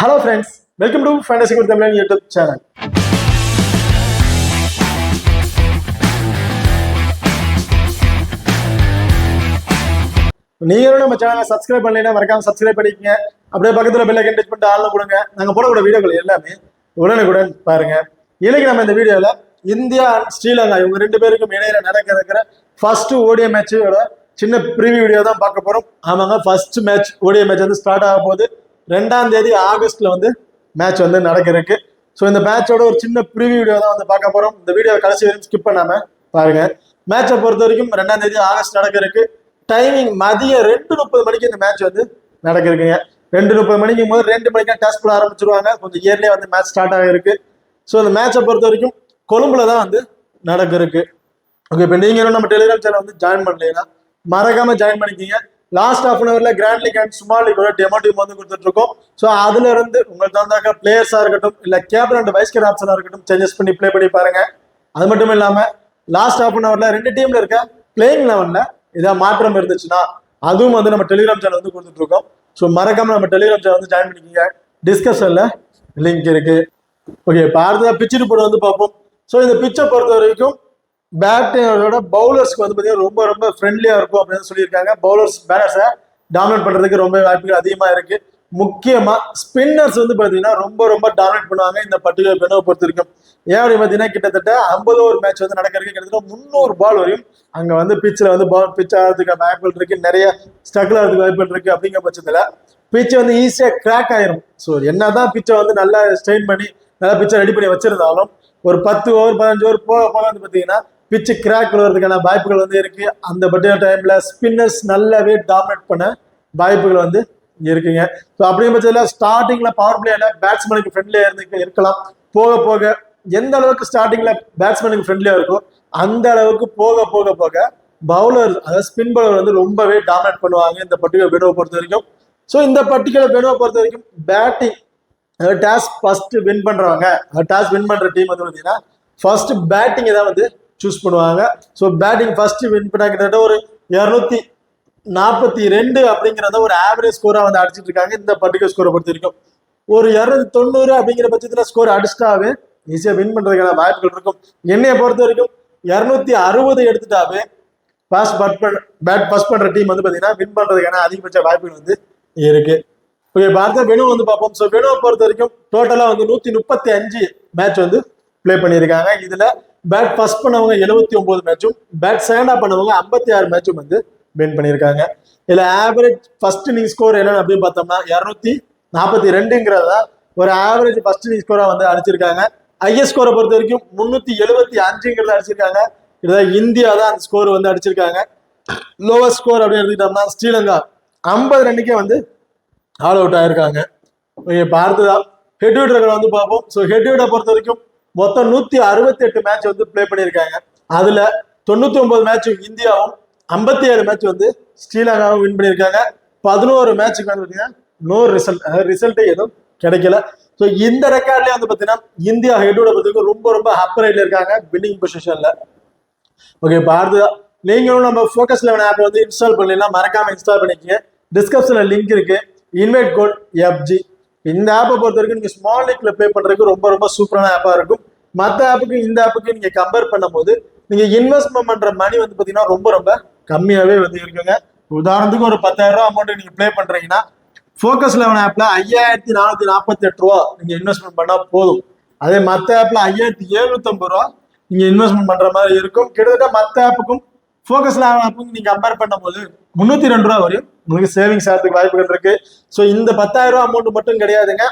Hello friends, welcome to Fantasy Good Tamil YouTube channel. நீங்களும் நம்ம சேனலை சப்ஸ்கிரைப் பண்ணலைன்னா மறக்காம சப்ஸ்கிரைப் பண்ணிக்கங்க. அப்படியே பக்கத்துல பெல் ஐகான் டச் பண்ணிட்டு ஆல்ல கொடுங்க. நாங்க போடக்கூடிய வீடியோக்கள் எல்லாமே உடனுக்குடன் பாருங்க. இன்னைக்கு நம்ம இந்த வீடியோல இந்தியா அண்ட் ஸ்ரீலங்கா இவங்க ரெண்டு பேருக்கும் இடையில நடக்க இருக்கிற ஃபர்ஸ்ட் ஓடிஐ மேட்சோட சின்ன ப்ரீவியூ வீடியோ தான் பார்க்க போறோம். ஆமாங்க, ஃபர்ஸ்ட் மேட்ச் ஓடிஐ மேட்ச் வந்து ஸ்டார்ட் ஆக போகுது. 2ஆம் தேதி ஆகஸ்ட்ல வந்து மேட்ச் வந்து நடக்க இருக்கு. ஸோ இந்த மேட்சோட ஒரு சின்ன ப்ரிவியூ வீடியோ தான் வந்து பார்க்க போறோம். இந்த வீடியோ கடைசி வரைக்கும் ஸ்கிப் பண்ணாம பாருங்க. மேட்சை பொறுத்த வரைக்கும் 2ஆம் தேதி ஆகஸ்ட் நடக்க இருக்கு. டைமிங் மதியம் 2:30 மணிக்கு இந்த மேட்ச் வந்து நடக்க இருக்குங்க. 2:30 மணிக்கு போது 2 மணிக்கு டெஸ்ட் போட ஆரம்பிச்சிருவாங்க. கொஞ்சம் இயர்லியே வந்து மேட்ச் ஸ்டார்ட் ஆக இருக்கு. ஸோ இந்த மேட்சை பொறுத்த வரைக்கும் கொழும்புல தான் வந்து நடக்க இருக்கு. ஓகே, இப்போ நீங்களும் நம்ம டெலிகிராம் சேனல் வந்து ஜாயின் பண்ணலைன்னா மறக்காம ஜாயின் பண்ணிக்கிங்க. லாஸ்ட் ஹாஃப் அன் அவர்ல grand league and small league demo team வந்து கொடுத்துட்டு இருக்கோம். ஸோ அதுல இருந்து உங்களுக்கு தந்தாக்க பிளேயர்ஸா இருக்கட்டும் இல்ல கேப்டன் அண்ட் வைஸ் கேப்டன் ஆப்ஷனா இருக்கட்டும் சேஞ்சஸ் பண்ணி ப்ளே பண்ணி பாருங்க. அது மட்டும் இல்லாம லாஸ்ட் ஹாஃப் அன் அவர்ல 2 டீம்ல இருக்க பிளேயிங் லெவல்ல ஏதாவது மாற்றம் இருந்துச்சுன்னா அதுவும் வந்து நம்ம டெலிகிராம் சேனல் வந்து கொடுத்துட்டு இருக்கோம். ஸோ மறக்காம நம்ம டெலிகிராம் சேனல் வந்து ஜாயின் பண்ணிக்கிங்க. டிஸ்கஷன்ல லிங்க் இருக்கு. ஓகே, இப்போ அடுத்ததா பிச் ரிப்போர்ட் வந்து பார்ப்போம். ஸோ இந்த பிச்சை பொறுத்த வரைக்கும் பேட்டிங்கோட பவுலர்ஸ்க்கு வந்து பார்த்தீங்கன்னா ரொம்ப ஃப்ரெண்ட்லியா இருக்கும் அப்படின்னு சொல்லியிருக்காங்க. பவுலர்ஸ் பேட்டர்ஸை டாமினேட் பண்றதுக்கு ரொம்ப வாய்ப்புகள் அதிகமா இருக்கு. முக்கியமா ஸ்பின்னர்ஸ் வந்து பார்த்தீங்கன்னா ரொம்ப டாமினேட் பண்ணுவாங்க இந்த பர்டிகுலர் பெனோவை பொறுத்த வரைக்கும். ஏன் அப்படின்னு பார்த்தீங்கன்னா கிட்டத்தட்ட 50 ஓவர் மேட்ச் வந்து நடக்கிறதுக்கு கிட்டத்தட்ட 300 பால் வரையும் அங்க வந்து பிச்சில் வந்து பால் பிச் ஆகிறதுக்கு வாய்ப்புகள் இருக்கு. நிறைய ஸ்ட்ரகிள் ஆகிறதுக்கு வாய்ப்புகள் இருக்கு. அப்படிங்கிற பட்சத்துல பிச்சை வந்து ஈஸியா கிராக் ஆயிரும். ஸோ என்னதான் பிச்சை வந்து நல்லா ஸ்ட்ரெயின் பண்ணி நல்லா பிச்சை ரெடி பண்ணி வச்சிருந்தாலும் ஒரு 10 ஓவர் 15 ஓவர் போக வந்து பார்த்தீங்கன்னா பிச்சு கிராக் விழுறதுக்கான வாய்ப்புகள் வந்து இருக்கு. அந்த பர்டிகுலர் டைம்ல ஸ்பின்னர்ஸ் நல்லாவே டாமினேட் பண்ண வாய்ப்புகள் வந்து இருக்குங்க. ஸோ அப்படிங்கிற பட்சத்தில் ஸ்டார்டிங்ல பவர் பிளேல பேட்ஸ்மேனுக்கு ஃப்ரெண்ட்லியா இருக்கலாம். போக எந்த அளவுக்கு ஸ்டார்டிங்ல பேட்ஸ்மேனுக்கு ஃப்ரெண்ட்லியா இருக்கோ அந்த அளவுக்கு போக பவுலர் அதாவது ஸ்பின் பவுலர் வந்து ரொம்பவே டாமினேட் பண்ணுவாங்க இந்த பர்டிகுலர் பெனோவை பொறுத்த வரைக்கும். ஸோ இந்த பர்டிகுலர் பெனோவை பொறுத்த வரைக்கும் பேட்டிங் டாஸ் ஃபர்ஸ்ட் வின் பண்றவங்க டாஸ் வின் பண்ற டீம் வந்து பார்த்தீங்கன்னா ஃபர்ஸ்ட் பேட்டிங் தான் வந்து சூஸ் பண்ணுவாங்க. ஸோ பேட்டிங் ஃபர்ஸ்ட் வின் பண்ண கிட்டத்தட்ட ஒரு 242 அப்படிங்கிறத ஒரு ஆவரேஜ் ஸ்கோரா வந்து அடிச்சிட்டு இருக்காங்க. இந்த பர்டிகுலர் ஸ்கோரை பொறுத்த வரைக்கும் ஒரு 290 அப்படிங்கிற பட்சத்துல ஸ்கோர் அடிச்சிட்டாவே ஈஸியா வின் பண்றதுக்கான வாய்ப்புகள் இருக்கும். என்னைய பொறுத்த வரைக்கும் 260 எடுத்துட்டாவே பேட் ஃபர்ஸ்ட் பண்ற டீம் வந்து பாத்தீங்கன்னா வின் பண்றதுக்கான அதிகபட்ச வாய்ப்புகள் வந்து இருக்கு. ஓகே, பாரத வெனு வந்து பார்ப்போம். ஸோ வெனுவை பொறுத்த வரைக்கும் டோட்டலா வந்து 135 மேட்ச் வந்து பிளே பண்ணியிருக்காங்க. இதுல பேட் ஃபர்ஸ்ட் பண்ணவங்க 79 மேட்சும் பேட் செகண்டா பண்ணவங்க 56 மேட்சும் வந்து வின் பண்ணியிருக்காங்க. இதுல ஆவரேஜ் ஃபர்ஸ்ட் இன்னிங் ஸ்கோர் என்ன அப்படின்னு பார்த்தோம்னா 242ங்கிறதா ஒரு ஆவரேஜ் ஃபர்ஸ்ட் இன்னிங் ஸ்கோரா வந்து அடிச்சிருக்காங்க. ஐஎஸ் ஸ்கோரை பொறுத்த வரைக்கும் 375ங்கிறத அடிச்சிருக்காங்க. இதுதான் இந்தியா தான் அந்த ஸ்கோர் வந்து அடிச்சிருக்காங்க. லோவஸ்ட் ஸ்கோர் அப்படின்னு எடுத்துக்கிட்டோம்னா ஸ்ரீலங்கா 50 ரன்னுக்கே வந்து ஆல் அவுட் ஆயிருக்காங்க. அடுத்ததான் ஹெட்விட் ரெக்கார்ட் வந்து பார்ப்போம். ஸோ ஹெட்விட்டை பொறுத்த வரைக்கும் மொத்தம் 168 மேட்ச் வந்து பிளே பண்ணியிருக்காங்க. அதுல 99 மேட்ச் இந்தியாவும் 57 மேட்ச் வந்து ஸ்ரீலங்காவும் வின் பண்ணியிருக்காங்க. 11 மேட்சுக்கு வந்து நோ ரிசல்ட் எதுவும் கிடைக்கல. ஸோ இந்த ரெக்கார்ட்லயே வந்து பார்த்தீங்கன்னா இந்தியா ஹெட்டோட பொறுத்தவரைக்கும் ரொம்ப அப்பர் ரைட்ல இருக்காங்க வின்னிங் பொசிஷன்ல. ஓகே, இப்போ அடுத்ததான் நீங்களும் நம்ம ஃபோக்கஸ் 11 ஆப் வந்து இன்ஸ்டால் பண்ணலாம். மறக்காம இன்ஸ்டால் பண்ணிக்கங்க. டிஸ்கிரிப்ஷன்ல லிங்க் இருக்கு. Invite code FG. இந்த ஆப்பை பொறுத்த வரைக்கும் நீங்க ஸ்மால் லீக்ல ப்ளே பண்றதுக்கு ரொம்ப சூப்பரான ஆப்பா இருக்கும். மற்ற ஆப்புக்கு இந்த ஆப்புக்கு நீங்க கம்பேர் பண்ணும்போது நீங்க இன்வெஸ்ட்மெண்ட் பண்ற மணி வந்து பாத்தீங்கன்னா ரொம்ப கம்மியாவே வந்து இருக்குங்க. உதாரணத்துக்கு ஒரு 10,000 ரூபாய் அமௌண்ட் நீங்க ப்ளே பண்றீங்கன்னா ஃபோக்கஸ் 11 ஆப்ல 5448 ரூபா நீங்க இன்வெஸ்ட்மெண்ட் பண்ணா போதும். அதே மற்ற ஆப்ல 5750 ரூபா நீங்க இன்வெஸ்ட்மெண்ட் பண்ற மாதிரி இருக்கும். கிட்டத்தட்ட மற்ற ஆப்புக்கும் ஃபோக்கஸ் 11 ஆப்புக்கும் நீங்க கம்பேர் பண்ணும்போது 302 ரூபா வரையும் உங்களுக்கு சேவிங்ஸ் ஆகிறதுக்கு வாய்ப்புகள் இருக்கு. ஸோ இந்த 10,000 ரூபாய் அமௌண்ட் மட்டும் கிடையாதுங்க.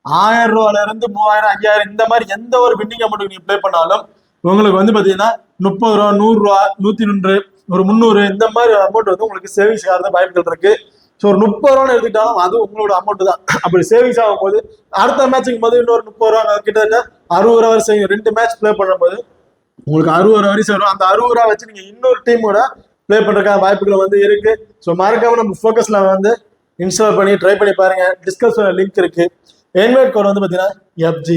1000 ரூபாயில இருந்து 3000 5000 இந்த மாதிரி எந்த ஒரு வின்னிங் அமௌண்ட் நீங்க ப்ளே பண்ணாலும் உங்களுக்கு வந்து பாத்தீங்கன்னா 30 ரூபா 100 ரூபா 102 ஒரு 300 இந்த மாதிரி அமௌண்ட் வந்து உங்களுக்கு சேவிங்ஸ் ஆகிறது வாய்ப்புகள் இருக்கு. ஸோ ஒரு 30 ரூபான்னு எடுத்துக்கிட்டாலும் அது உங்களோட அமௌண்ட் தான். அப்படி சேவிங்ஸ் ஆகும் போது அடுத்த மேட்சுக்கு போது இன்னொரு 30 ரூபா கிட்டத்தட்ட 60 ரூபா வரை 2 மேட்ச் ப்ளே பண்ணும்போது உங்களுக்கு 60 ரூபா வரை வரும். அந்த 60 ரூபா வச்சு நீங்க இன்னொரு டீமோட ப்ளே பண்றதுக்கான வாய்ப்புகள் வந்து இருக்கு. ஸோ மறக்காம நம்ம ஃபோக்கஸ்ல வந்து இன்ஸ்டால் பண்ணி ட்ரை பண்ணி பாருங்க. டிஸ்கிரிப்ஷன்ல லிங்க் இருக்கு. இன்வைட் கோட் வந்து பாத்தீங்கன்னா FG.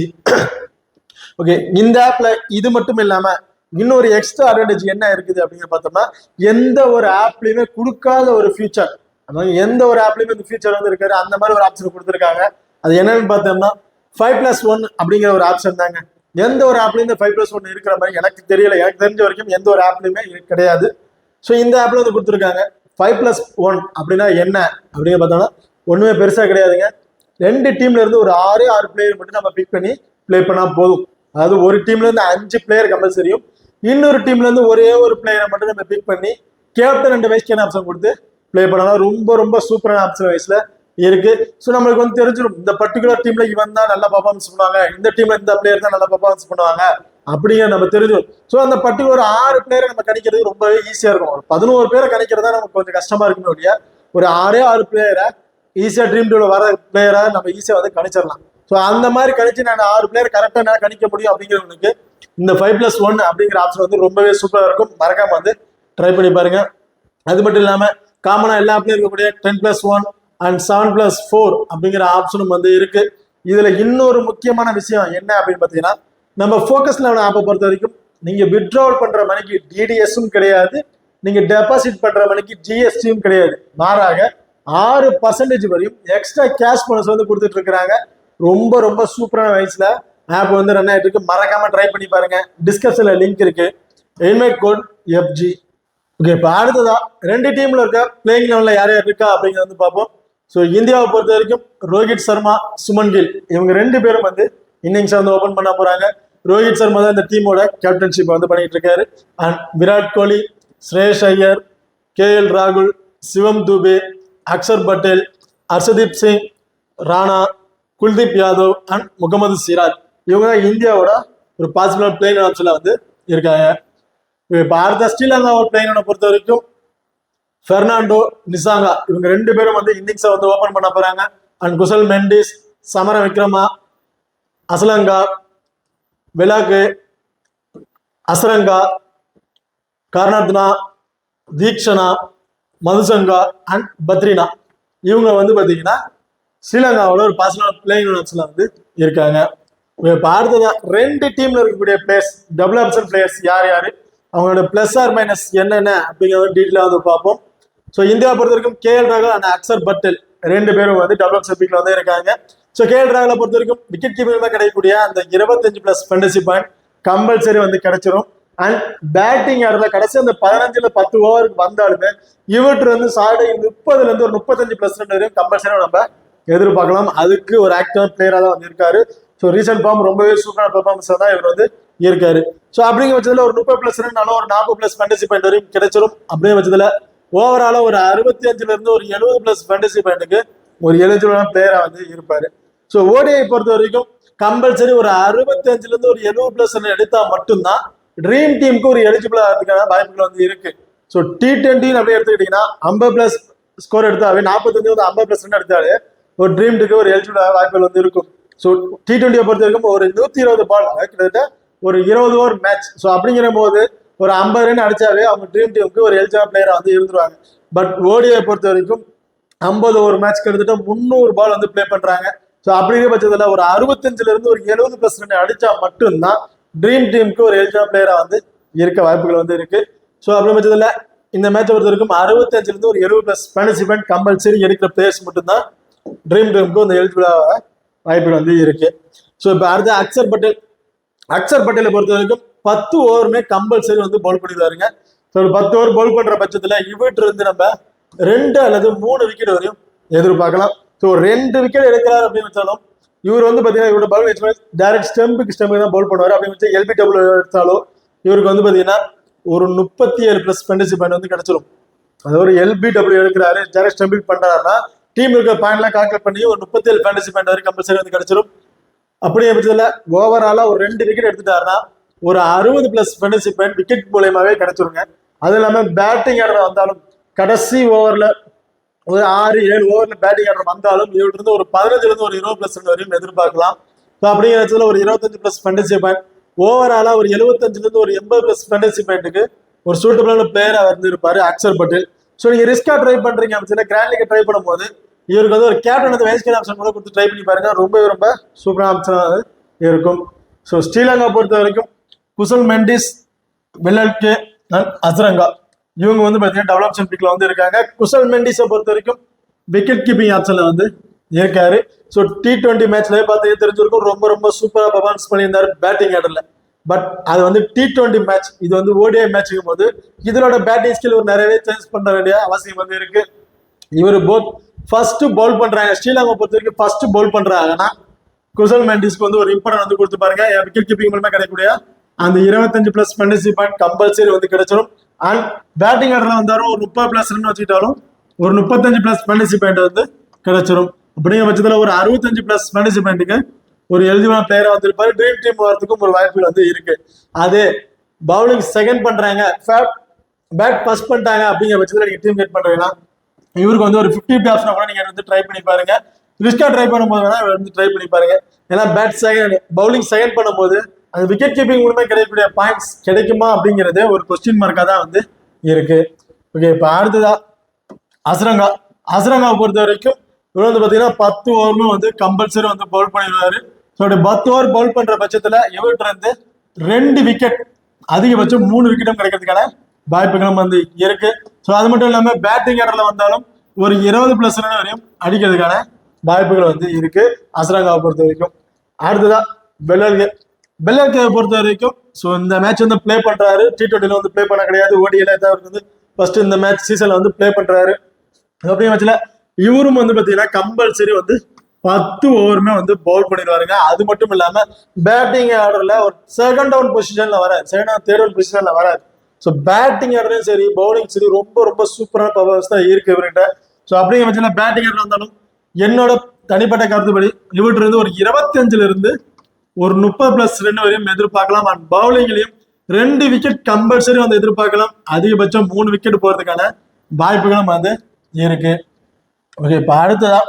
ஓகே, இந்த ஆப்ல இது மட்டும் இல்லாம இன்னொரு எக்ஸ்ட்ரா அட்வான்டேஜ் என்ன இருக்குது அப்படின்னு பார்த்தோம்னா எந்த ஒரு ஆப்லயுமே கொடுக்காத ஒரு ஃபியூச்சர், அதாவது எந்த ஒரு ஆப்லயுமே இந்த ஃபியூச்சர் வந்து இருக்காரு அந்த மாதிரி ஒரு ஆப்ஷன் கொடுத்துருக்காங்க. அது என்னன்னு பார்த்தோம்னா 5+1 அப்படிங்கிற ஒரு ஆப்ஷன் தாங்க. எந்த ஒரு ஆப்லயும் இந்த 5+1 இருக்கிற மாதிரி எனக்கு தெரியல. எனக்கு தெரிஞ்ச வரைக்கும் எந்த ஒரு ஆப்லயுமே கிடையாது. ஸோ இந்த ஆப்ல வந்து கொடுத்துருக்காங்க. 5+1 அப்படின்னா என்ன அப்படின்னு பார்த்தோம்னா ஒண்ணுமே பெருசா கிடையாதுங்க. 2 டீம்ல இருந்து ஒரு 6 பிளேயர் மட்டும் நம்ம பிக் பண்ணி பிளே பண்ணா போதும். அதாவது ஒரு டீம்ல இருந்து 5 பிளேயர் கம்பல்சரியும், இன்னொரு டீம்ல இருந்து ஒரே ஒரு பிளேயரை மட்டும் நம்ம பிக் பண்ணி captain and vice captain option கொடுத்து பிளே பண்ணலாம். ரொம்ப ரொம்ப சூப்பரான ஆப்ஷன் வைஸ்ல இருக்கு. ஸோ நம்மளுக்கு வந்து தெரிஞ்சிடும் இந்த பர்டிகுலர் டீம்ல இவன் தான் நல்லா பர்ஃபார்மன்ஸ் பண்ணுவாங்க, இந்த டீம்ல இந்த பிளேயர் தான் நல்லா பர்ஃபார்மன்ஸ் பண்ணுவாங்க அப்படிங்கிற நம்ம தெரிஞ்சிடும். ஸோ அந்த பர்டிகுலர் 6 பிளேயரை நம்ம கணிக்கிறது ரொம்பவே ஈஸியா இருக்கும். ஒரு 11 பேரை கணிக்கிறதா நமக்கு கொஞ்சம் கஷ்டமா இருக்குமே ஒழிய ஒரு 6 பிளேயரை ஈஸியா ட்ரீம் டீம்ல வர பிளேயரை நம்ம ஈஸியா வந்து கணிச்சிடலாம். ஸோ அந்த மாதிரி கணிச்சு நான் 6 பிளேயர் கரெக்டா நான் கணிக்க முடியும் அப்படிங்கிறவங்களுக்கு இந்த 5+1 அப்படிங்கிற ஆப்ஷன் வந்து ரொம்பவே சூப்பரா இருக்கும். மறக்காம வந்து ட்ரை பண்ணி பாருங்க. அது மட்டும் இல்லாம காமனா எல்லா ஆப்லயும் இருக்கக்கூடிய 10+1 அண்ட் 7+4 அப்படிங்கிற ஆப்ஷனும் வந்து இருக்கு. இதுல இன்னொரு முக்கியமான விஷயம் என்ன அப்படின்னு பாத்தீங்கன்னா, நம்ம ஃபோக்கஸ் லெவல் ஆப்பை பொறுத்த வரைக்கும் நீங்க வித்ட்ராவல் பண்ற மணிக்கு டிடிஎஸும் கிடையாது, நீங்க டெபாசிட் பண்ற மணிக்கு ஜிஎஸ்டியும் கிடையாது. மாறாக 6% வரையும் எக்ஸ்ட்ரா கேஷ் போனஸ் வந்து கொடுத்துட்டு இருக்கிறாங்க. ரொம்ப ரொம்ப சூப்பரான வயசுல ஆப் வந்து ரன் ஆயிட்டு இருக்கு. மறக்காம ட்ரை பண்ணி பாருங்க. டிஸ்கஷன்ல லிங்க் இருக்கு. Invite code FG. ஓகே, இப்போ அடுத்ததா 2 டீம்ல இருக்க பிளேயிங் லெவல்ல யார் யார் இருக்கா அப்படிங்கிறத வந்து பார்ப்போம். ஸோ இந்தியாவை பொறுத்த வரைக்கும் ரோஹித் சர்மா, சுமன் கில் இவங்க 2 பேரும் வந்து இன்னிங்ஸ் வந்து ஓபன் பண்ண போறாங்க. ரோஹித் சர்மா தான் இந்த டீமோட கேப்டன்ஷிப் வந்து பண்ணிட்டு இருக்காரு. And Virat Kohli, Shreyas Iyer, KL ராகுல், சிவம் துபே, அக்ஷர் பட்டேல், ஹர்ஷதீப் சிங், ராணா, குல்தீப் யாதவ் அண்ட் முகமது சிராஜ் இவங்க தான் இந்தியாவோட ஒரு பாசிபிள் பிளேயிங் ஆப்ஷன்ல வந்து இருக்காங்க. இப்போ அடுத்த ஸ்ரீலங்காவோட பிளேயினை பொறுத்த வரைக்கும் பெர்னாண்டோ, நிசாங்கா இவங்க 2 பேரும் வந்து இன்னிங்ஸை வந்து ஓபன் பண்ண போறாங்க. And Kusal Mendis, Samarawickrama, Asalanka, Wellalage, Hasaranga, Karunaratne, Theekshana, Madushanka and Pathirana இவங்க வந்து பாத்தீங்கன்னா ஸ்ரீலங்காவோட ஒரு பாசிபிள் பிளேயிங் ஆப்ஷன்ல வந்து இருக்காங்க. இப்போ அடுத்ததா 2 டீம்ல இருக்கக்கூடிய பிளேயர்ஸ், டபுள் ஆப்ஷன் பிளேயர்ஸ் யார் யாரு, அவங்களோட பிளஸ் ஆர் மைனஸ் என்னென்ன அப்படிங்கிறத டீட்டெயிலாக வந்து பார்ப்போம். ஸோ இந்தியாவை பொறுத்த வரைக்கும் KL ராகுல் அண்ட் அக்ஷர் பட்டேல் 2 பேரும் வந்து டபுள் ஆப்ஷன் பிக்ல வந்து இருக்காங்க. ஸோ KL ராகுலை பொறுத்த வரைக்கும் விக்கெட் கீப்பிங்ல கிடைக்கக்கூடிய அந்த 25+ ஃபேண்டசி பாயிண்ட் கம்பல்சரி வந்து கிடைச்சிரும். அண்ட் பேட்டிங் ஆடுறத கடைசி அந்த 15-10 ஓவருக்கு வந்தாலுமே இவற்று வந்து 30% ஒரு 35% வரையும் கம்பல்சரி நம்ம எதிர்பார்க்கலாம். அதுக்கு ஒரு ஆக்டிவ் பிளேயரா தான் வந்து இருக்காரு. ஸோ ரீசெண்ட் ஃபார்ம் ரொம்பவே சூப்பரான பெர்ஃபார்மன்ஸ் தான் இவர் வந்து இருக்காரு. ஸோ அப்படிங்கிற பட்சத்தில் ஒரு 30+2 ஒரு 40+ ஃபேண்டசி பாயிண்ட் வரையும் கிடைச்சிரும். அப்படிங்கிற பட்சத்தில் ஓவராலா ஒரு 65 ஒரு 70+ ஃபேண்டசி பாயிண்ட்டுக்கு ஒரு எலிஜிபிளான பிளேயரா வந்து இருப்பாரு. ஸோ ஓடிஐ பொறுத்த வரைக்கும் கம்பல்சரி ஒரு 65 ஒரு 70+ எடுத்தா மட்டும்தான் ட்ரீம் டீமுக்கு ஒரு எலிஜிபிள் ஆகிறதுக்கான வாய்ப்புகள் வந்து இருக்கு. ஸோ T20 அப்படி எடுத்துக்கிட்டீங்கன்னா 50+ ஸ்கோர் எடுத்தாவே 45 50+ எடுத்தாலே ஒரு ட்ரீம் டீமுக்கு ஒரு எலிஜிபிள் வாய்ப்புகள் வந்து இருக்கும். ஸோ T20 பொறுத்த வரைக்கும் ஒரு 120 பால் கிட்டத்தட்ட ஒரு 20 ஓவர் மேட்ச். ஸோ அப்படிங்கிற போது ஒரு 50 ரன் அடிச்சாவே அவங்க ட்ரீம் டீமுக்கு ஒரு எலிஜிபிள் பிளேயரா வந்து இருந்துருவாங்க. பட் ஓடிஐ பொறுத்த வரைக்கும் 50 ஓவர் மேட்ச் கிட்டத்தட்ட 300 பால் வந்து பிளே பண்றாங்க. ஸோ அப்படிங்கிற பட்சத்துல ஒரு 65 ஒரு 70+ ரன் அடிச்சா மட்டும்தான் ட்ரீம் டீமுக்கு ஒரு எலிஜிபிள் பிளேயரா வந்து இருக்க வாய்ப்புகள் வந்து இருக்கு. ஸோ அப்படி பட்சத்துல இந்த மேட்சை பொறுத்த வரைக்கும் 65 ஒரு 70+ ஃபேண்டசி பாயிண்ட் கம்பல்சரி எடுக்கிற பிளேயர்ஸ் மட்டும்தான் ட்ரீம் டீமுக்கு வந்து எலிஜிபிளாக வாய்ப்புகள் வந்து இருக்கு. ஸோ இப்போ அடுத்த அக்ஷர் பட்டேலை பொறுத்த வரைக்கும் 10 ஓவருமே கம்பல்சரி வந்து பவுல் பண்ணிடுவாருங்க. ஸோ ஒரு 10 ஓவர் பவுல் பண்ற பட்சத்துல இவற்று இருந்து நம்ம 2 அல்லது 3 விக்கெட் வரையும் எதிர்பார்க்கலாம். ஸோ 2 விக்கெட் எடுக்கிறார் அப்படின்னு வச்சாலும் இவர் வந்து பாத்தீங்கன்னா இவரோட பவுல் டைரக்ட் ஸ்டெம்புக்கு தான் பவுல் பண்ணுவார். அப்படின்னு வச்சு LBW எடுத்தாலும் இவருக்கு வந்து பாத்தீங்கன்னா ஒரு 37+ ஃபேண்டசி பாயிண்ட் வந்து கிடைச்சிடும். அது ஒரு LBW எடுக்கிறாரு, டைரக்ட் ஸ்டெம்பிக் பண்றாருன்னா டீம் இருக்கிற பாயிண்ட்லாம் கால்குலேட் பண்ணி ஒரு 37 ஃபேண்டசி பாயிண்ட் வரைக்கும் கம்பல்சரி வந்து கிடைச்சிடும். அப்படியே பட்சத்துல ஓவராலா ஒரு 2 விக்கெட் எடுத்துட்டாருன்னா ஒரு 60+ ஃபேண்டசி பாயிண்ட் விக்கெட் மூலயமாவே கிடைச்சிருங்க. அது இல்லாம பேட்டிங் ஆடுற வந்தாலும் கடைசி ஓவர்ல ஒரு 6-7 ஓவர்ல பேட்டிங் ஆடுற வந்தாலும் இவர்கிட்ட இருந்து ஒரு 15 ஒரு 20+ ரன் வரையும் எதிர்பார்க்கலாம். ஸோ அப்படிங்கிற ஒரு 25+ ஃபேண்டசி பாயிண்ட் ஓவராலா ஒரு 75 ஒரு 80+ ஃபேண்டசி பாயிண்ட்டுக்கு ஒரு சூட்டபிளான பிளேயரா வந்து இருப்பாரு அக்ஷர் பட்டேல். ஸோ நீங்க ரிஸ்கா ட்ரை பண்றீங்க அப்படின்னா கிராண்ட் லீக் ட்ரை பண்ணும்போது இவருக்கு வந்து ஒரு கேப்டன் வந்து வைஸ் கேப்டன் ஆப்ஷன் கூட கொடுத்து ட்ரை பண்ணி பாருங்க. ரொம்ப சூப்பரான ஆப்ஷனாக இருக்கும். ஸோ ஸ்ரீலங்கா பொறுத்த வரைக்கும் குசல் மெண்டிஸ், வெல்லல்கே அண்ட் அசரங்கா இவங்க வந்து பார்த்தீங்கன்னா டபுள் ஆப்ஷன் பிக்ல வந்து இருக்காங்க. குசல் மெண்டிஸை பொறுத்த வரைக்கும் விக்கெட் கீப்பிங் ஆப்ஷன்ல வந்து இருக்காரு. ஸோ T20 மேட்ச்லயே பார்த்தீங்கன்னா தெரிஞ்சிருக்கும், ரொம்ப ரொம்ப சூப்பராக பர்ஃபார்மன்ஸ் பண்ணியிருந்தாரு பேட்டிங் ஆர்டர்ல. பட் அது வந்து T20 மேட்ச், இது வந்து ODI மேட்சுக்கும் போது இதோட பேட்டிங் ஸ்கில் ஒரு நிறையவே சேஞ்ச் பண்ண வேண்டிய அவசியம் வந்து இருக்கு. இவர் போத் ஃபர்ஸ்ட் பவுல் பண்றாங்க, ஸ்ரீலங்கா பொறுத்த வரைக்கும் ஃபர்ஸ்ட் பவுல் பண்றாங்கன்னா குசல் மெண்டிஸ்க்கு வந்து ஒரு இம்பார்ட்டன் வந்து கொடுத்து பாருங்க. விக்கெட் கீப்பிங் மூலமா கிடைக்கக்கூடிய அந்த 25+ ஃபேண்டசி பாயிண்ட் கம்பல்சரி வந்து கிடைச்சிடும். அண்ட் பேட்டிங் ஆர்டர்ல வந்தாலும் ஒரு 30+ ரன் வச்சுக்கிட்டாலும் ஒரு 35+ ஃபேண்டசி பாயிண்ட் வந்து கிடைச்சிடும். அப்படிங்கிற பட்சத்தில் ஒரு 65+ ஃபேண்டசி பாயிண்ட்டுக்கு ஒரு எலிஜிபிளான பிளேயரா வந்திருப்பாரு. ட்ரீம் டீம் வரதுக்கும் ஒரு வாய்ப்புகள் வந்து இருக்கு. அதே பவுலிங் செகண்ட் பண்றாங்க, பேட் ஃபர்ஸ்ட் பண்ணிட்டாங்க அப்படிங்கிற பட்சத்தில் நீங்க டீம் கேட் பண்றீங்கன்னா இவருக்கு வந்து ஒரு 50 ஆப்ஷன் கூட நீங்க வந்து ட்ரை பண்ணி பாருங்க. ரிஸ்கா ட்ரை பண்ணும்போது வேணா வந்து ட்ரை பண்ணி பாருங்க. ஏன்னா பேட் செகண்ட், பவுலிங் செகண்ட் பண்ணும்போது அந்த விக்கெட் கீப்பிங் மூலமா கிடைக்கக்கூடிய பாயிண்ட்ஸ் கிடைக்குமா அப்படிங்கிறது ஒரு கொஸ்டின் மார்க்கா தான் வந்து இருக்கு. ஓகே, இப்போ அடுத்ததா அசரங்காவை பொறுத்த வரைக்கும் இவர் வந்து பாத்தீங்கன்னா 10 ஓவருமே வந்து கம்பல்சரி வந்து பவுல் பண்ணிடுவாரு. ஸோ 10 ஓவர் பவுல் பண்ற பட்சத்துல இவர்கிட்ட இருந்து 2 விக்கெட், அதிகபட்சம் 3 விக்கெட்டும் கிடைக்கிறதுக்கான வாய்ப்புகளும் வந்து இருக்கு. ஸோ அது மட்டும் இல்லாம பேட்டிங் ஆர்டர்ல வந்தாலும் ஒரு 20+ ரன் வரையும் அடிக்கிறதுக்கான வாய்ப்புகள் வந்து இருக்கு அசரங்காவை பொறுத்த வரைக்கும். அடுத்ததா பெல்லர்கேவை பொறுத்த வரைக்கும் ஸோ இந்த மேட்ச் வந்து பிளே பண்றாரு. T20 வந்து பிளே பண்ண கிடையாது, ODIல வந்து ஃபர்ஸ்ட் இந்த மேட்ச் சீசன்ல வந்து பிளே பண்றாரு. அப்படியே மேட்ச்ல இவரும் வந்து பாத்தீங்கன்னா கம்பல்சரி வந்து 10 ஓவருமே வந்து பவுல் பண்ணிடுவாருங்க. அது மட்டும் இல்லாம பேட்டிங் ஆர்டர்ல ஒரு செகண்ட் டவுன் பொசிஷன்ல வராது, செகண்ட் தேர்ட் டவுன் பொசிஷன்ல வராது. ஸோ பேட்டிங் ஆர்டரும் சரி பவுலிங் சரி ரொம்ப ரொம்ப சூப்பரான பர்ஃபார்மன்ஸ் தான் இருக்கு இவர்கிட்ட. ஸோ அப்படிங்கிற பட்சத்தில் பேட்டிங் ஆர்டர் வந்தாலும் என்னோட தனிப்பட்ட கருத்துப்படி இவர்கிட்ட இருந்து ஒரு 25 இருந்து ஒரு 30+ ரன் வரையும் எதிர்பார்க்கலாம். அண்ட் பவுலிங்லயும் 2 விக்கெட் கம்பல்சரி வந்து எதிர்பார்க்கலாம். அதிகபட்சம் 3 விக்கெட் போறதுக்கான வாய்ப்புகளும் வந்து இருக்கு. ஓகே, இப்போ அடுத்ததா